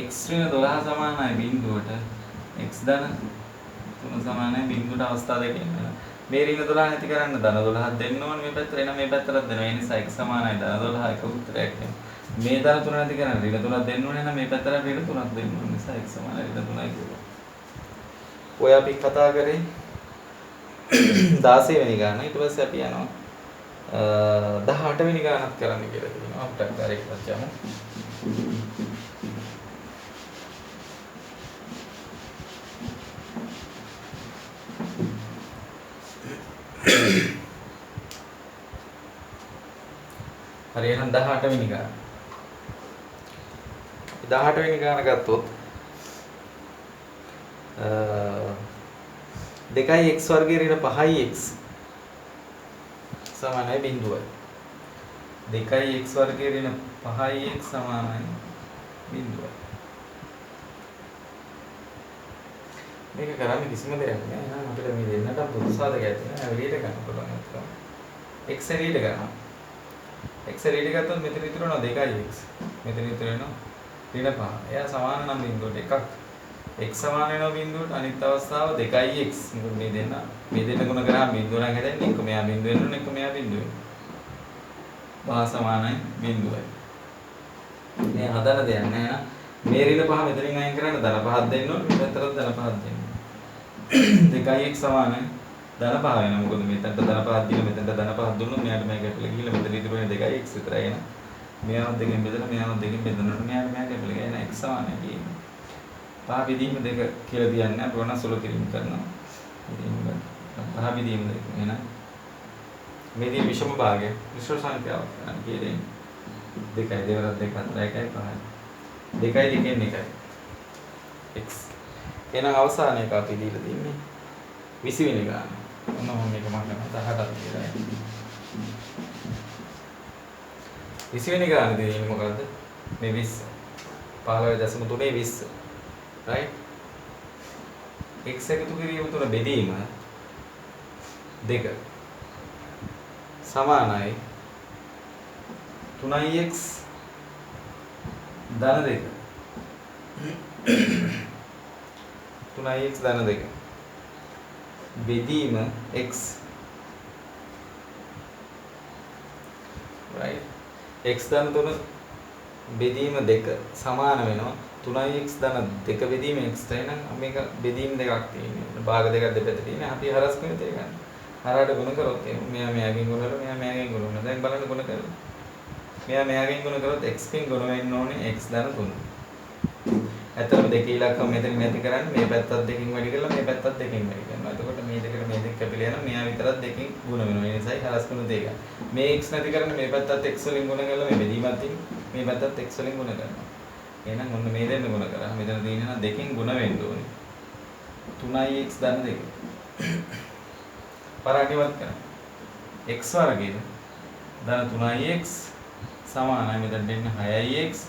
x ඍණ 12 සමානයි බිඳුවට x ධන 3 සමානයි බිඳුවට අවස්ථා දෙකකින් වෙනවා. මේ ඍණ 12 නැති කරන්න ධන 12ක් දෙන්න ඕනේ මේ පැත්තට. එහෙනම් මේ පැත්තට දෙනවා. ඒ නිසා x සමානයි ධන 12 එක උත්තරයක් වෙනවා. මේ ධන 3 නැති කරන්න ඍණ 3ක් දෙන්න ඕනේ. එහෙනම් මේ පැත්තට ඍණ 3ක් දෙන්න ඕනේ. නිසා x සමානයි ඍණ 3යි කියලා. ඔය අපි කතා කරේ 16 වෙනි ගාන. ඊට පස්සේ අපි යනවා 18 වෙනි ගානත් කරන්න කියලා කියනවා. අපිට කාර්යයකට යමු. හරි එහෙනම් 18 වෙනි ගාන. 18 වෙනි ගාන ගත්තොත් 2x වර්ගයේ ඍණ 5x සමානයි බිඳුවයි. 2x වර්ගයේ ඍණ 5x සමානයි බිඳුවයි. මේක කරන්නේ කිසිම දෙයක් නෑ. එහෙනම් අපිට මේ දෙන්නට පොදු සාධකයක් තියෙනවා. එළියට ගන්න පුළුවන් අතන. x එළියට ගන්නවා. x එළියට ගත්තොත් මෙතන ඉතුරු වෙනවා 2x. මෙතන ඉතුරු වෙනවා ඍණ 5. එයා සමාන නම් බිඳුවට එකක්. x සමාන වෙනවා බිඳුවට අනිත් අවස්ථාව 2x. මොකද මේ දෙන්න ගුණ කරාම බිඳුව නම් හැදෙන්නේ එක මෙයා බිඳුව වෙන්න ඕනේ එක මෙයා බිඳුව වෙනවා. 5 සමානයි බිඳුවයි. මේ හදන දෙයක් නෑ නේද? මේ ඍණ පහ මෙතනින් අයින් කරන්න ධන පහක් දෙන්න ඕනේ. මේ පැත්තට ධන පහක් දෙන්න ඕනේ. 2x සමාන ධන පහ වෙනවා. මොකද මෙතනට ධන පහක් දීලා මෙතනට ධන පහක් දුන්නොත් මෙයාට මේක කැපිලා ගිහිල්ලා මෙතන ඉතුරු වෙන්නේ 2x විතරයි එන. මෙයාවත් දෙකෙන් බෙදලා මෙයාවත් දෙකෙන් බෙදනකොට මෙයාට මේක කැපිලා ගියා එන x සමානයි කියන්නේ. පහ බෙදීම දෙක කියලා කියන්නේ අපි වුණා සුළු කිරීම කරනවා. පහ බෙදීම දෙක එන මේදී විෂම භාගය විශ්ව සංඛ්‍යාව කියන්නේ දෙකයි දෙවරක් දෙක හතර එකයි පහයි. දෙකයි දෙකෙන් එකයි. x. එහෙනම් අවසාන එක අපි දීලා තින්නේ 20 වෙනි ගාන. ඔන්න මේක මම කරනවා 18ක් කියලා. 20 වෙනි ගාන දෙන්නේ මොකද්ද? මේ 20. 15.3 20. right? x එකතු කිරීම තුන බෙදීම 2 සමානයි 3x ධන 2 3x ධන 2 බෙදීම x right x ධන 3 බෙදීම 2 සමාන වෙනවා 3x ධන 2 බෙදීම x ට නම් මේක බෙදීම දෙකක් තියෙනවා භාග දෙකක් දෙපැත්තට තියෙනවා අපි හරස් කුණිතේ ගන්න හරහට ගුණ කරොත් මෙයා මෙයාගෙන් ගුණ කරලා මෙයා මෙයාගෙන් ගුණ කරනවා දැන් බලන්න ගුණ කරලා මෙයා මෙයාගෙන් ගුණ කරොත් x කින් ගුණ වෙන්න ඕනේ x ධන 3 ඇත්තටම දෙකේ ඉලක්කම මෙතන නැති කරන්නේ මේ පැත්තත් දෙකකින් වැඩි කරලා මේ පැත්තත් දෙකකින් වැඩි කරනවා එතකොට මේ දෙකට මේ දෙක කැපිලා යනවා මෙයා විතරක් දෙකකින් ගුණ වෙනවා ඒ නිසායි හරස් කුණිතේ ගන්න මේ x නැති කරන්නේ මේ පැත්තත් x වලින් ගුණ කරලා මේ බෙදීමත් තියෙන්නේ මේ පැත්තත් x වලින් ගුණ කරනවා එහෙනම් ඔන්න මේ දෙන්න ගුණ කරා මෙතන තියෙන නම් දෙකෙන් ගුණ වෙන්න ඕනේ 3x ධන 2 පරාගිවත් කරා x වර්ගයේ ධන 3x සමානයි මෙතන දෙන්නේ 6x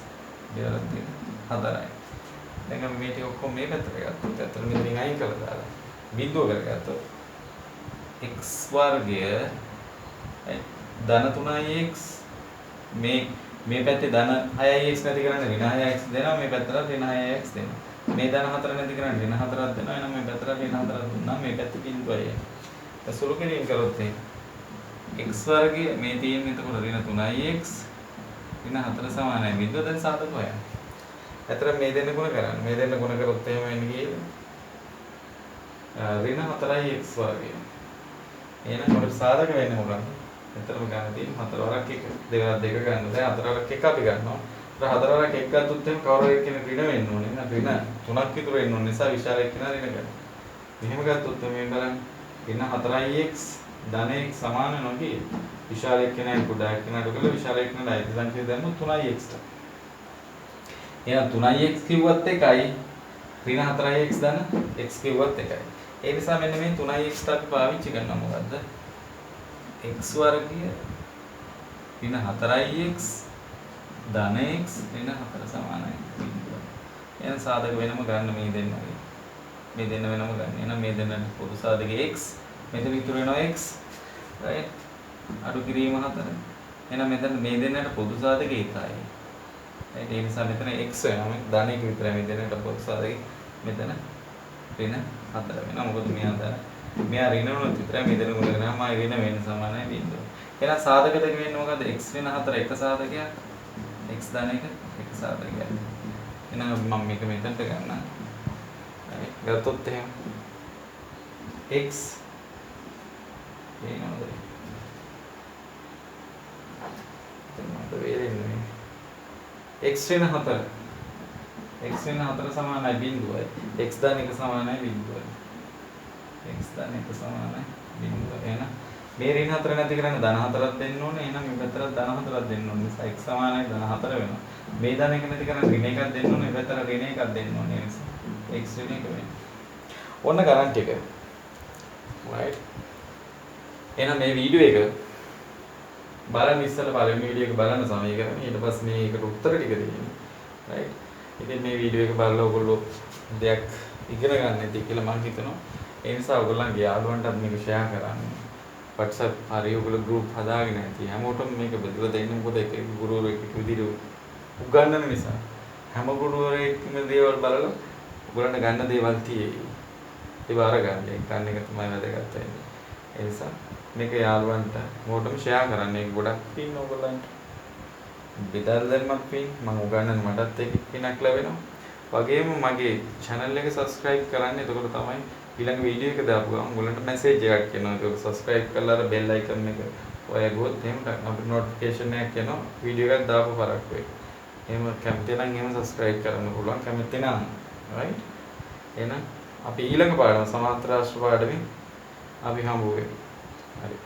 දෙවරක් දෙන්න 4යි දැන් අපි මේ ටික ඔක්කොම මේ පැත්තට ගත්තොත් ඇත්තට මෙතනින් අයින් කරලා දාලා බිඳුව කරගත්තොත් x වර්ගය ධන 3x මේ පැත්තේ ධන 6x නැති කරන්නේ ඍණ 6x දෙනවා මේ පැත්තට ඍණ 6x දෙනවා මේ ධන 4 නැති කරන්නේ ඍණ 4ක් දෙනවා එහෙනම් මේ පැත්තට ඍණ 4ක් දුන්නා මේ පැත්තේ බිඳුවයි ඒක සුළු කිරීම කරොත් x වර්ගය මේ තියෙන්නේ එතකොට ඍණ 3x ඍණ 4 සමානයි බිඳුව දැන් සාධක හොයන්න ඇතර මේ දෙන්න ගුණ කරන්න මේ දෙන්න ගුණ කරොත් එහෙම වෙන්නේ කීයද ඍණ 4x වර්ගය එහෙනම් මොකද සාධක වෙන්නේ මොකක්ද එතරම් ගන්න තියෙන 4 වරක් එක දෙවරක් දෙක ගන්න දැන් 4 වරක් එක අපි ගන්නවා ඒතර 4 වරක් එක ගත්තොත් එහෙනම් කවුරු එක්කෙනෙක් ඍණ වෙන්න ඕනේ නේද ඍණ 3ක් විතර වෙන්න ඕනේ නිසා විශාල එක්කෙනා ඍණ ගන්න මෙහෙම ගත්තොත් මේ බලන්න ඍණ 4x ධන x සමාන වෙනවා කියේ විශාල එක්කෙනා කුඩා එක්කෙනාට ගල විශාල එක්කෙනාට අයිති සංඛ්‍යාව දැම්මොත් 3x ට එහෙනම් 3x කිව්වත් එකයි ඍණ 4x ධන x කිව්වත් එකයි ඒ නිසා මෙන්න මේ 3x ට අපි පාවිච්චි කරනවා මොකද්ද x වර්ගය ඍණ 4x ධන x ඍණ 4 සමානයි එහෙනම් සාධක වෙනම ගන්න මේ දෙන්නගේ මේ දෙන්න වෙනම ගන්න එහෙනම් මේ දෙන්නට පොදු සාධකයේ x මෙතන ඉතුරු වෙනවා x right අඩු කිරීම 4 එහෙනම් මෙතන මේ දෙන්නට පොදු සාධකයේ එකයි right ඒ නිසා මෙතන x වෙනවා ධන එක විතරයි මේ දෙන්නට පොදු සාධකයේ මෙතන ඍණ 4 වෙනවා මොකද මෙයා ඍණ වුණොත් විතරයි මේ දෙන්න ගුණ කරාම ආයෙ ඍණ වෙන්න සමානයි බිඳුව. එහෙනම් සාධක දෙක වෙන්නේ මොකද්ද? x ඍණ 4 එක සාධකයක් x ධන එක සාධකයක්. එහෙනම් මම මේක මෙතනට ගන්නම්. හරි. ගත්තොත් එහෙනම් x එනවාද? එතනට වේරෙන්නේ. x ඍණ 4 x ඍණ 4 සමානයි බිඳුවයි. x ධන එක සමානයි බිඳුවයි. x ධන එක සමානයි බිඳුව. එහෙනම් මේ ඍණ 4 නැති කරන්න ධන 4ක් දෙන්න ඕනේ. එහෙනම් මේ පැත්තට ධන 4ක් දෙන්න ඕනේ. නිසා x සමානයි ධන 4 වෙනවා. මේ ධන එක නැති කරන්න ඍණ එකක් දෙන්න ඕනේ. මේ පැත්තට ඍණ එකක් දෙන්න ඕනේ. ඒ නිසා x ඍණ එක වෙනවා. ඔන්න කරන්ට් එක. right. එහෙනම් මේ වීඩියෝ එක බලන්න ඉස්සෙල්ලා පළවෙනි වීඩියෝ එක බලන්න සමය කරන්නේ. ඊට පස්සේ මේකට උත්තර ටික දෙන්න. right. ඉතින් මේ වීඩියෝ එක බලලා ඔයගොල්ලෝ දෙයක් ඉගෙන ගන්න ඇති කියලා මම හිතනවා. ඒ නිසා ඔයගොල්ලන්ගේ යාළුවන්ටත් මේක ෂෙයා කරන්න. WhatsApp හරි ඔයගොල්ලෝ group හදාගෙන ඇති. හැමෝටම මේක බෙදලා දෙන්න මොකද එක එක ගුරුවරයෙක් එක විදිහට උගන්වන නිසා. හැම ගුරුවරයෙක්ම දේවල් බලලා ඔයගොල්ලන්ට ගන්න දේවල් තියෙයි. ඒක අරගන්න. ඒක ගන්න එක තමයි වැදගත් වෙන්නේ. ඒ නිසා මේක යාළුවන්ට මොකටම ෂෙයා කරන්න. ඒක ගොඩක් පින් ඔයගොල්ලන්ට. බෙදලා දැම්මත් පින් මම උගන්වන මටත් ඒක පිනක් ලැබෙනවා. වගේම මගේ channel එක subscribe කරන්න. එතකොට තමයි ඊළඟ වීඩියෝ එක දාපු ගමන් උගලන්ට message එකක් එනවා. ඒක subscribe කරලා අර bell icon එක ඔයගොල්ලෝ එහෙම අපිට notification එකක් එනවා වීඩියෝ එකක් දාපු පරක් වෙයි. එහෙම කැමති නම් එහෙම subscribe කරන්න පුළුවන්. කැමති නම් right. එහෙනම් අපි ඊළඟ පාඩම සමාන්තර රාශි පාඩමෙන් අපි හම්බ වෙමු. හරි.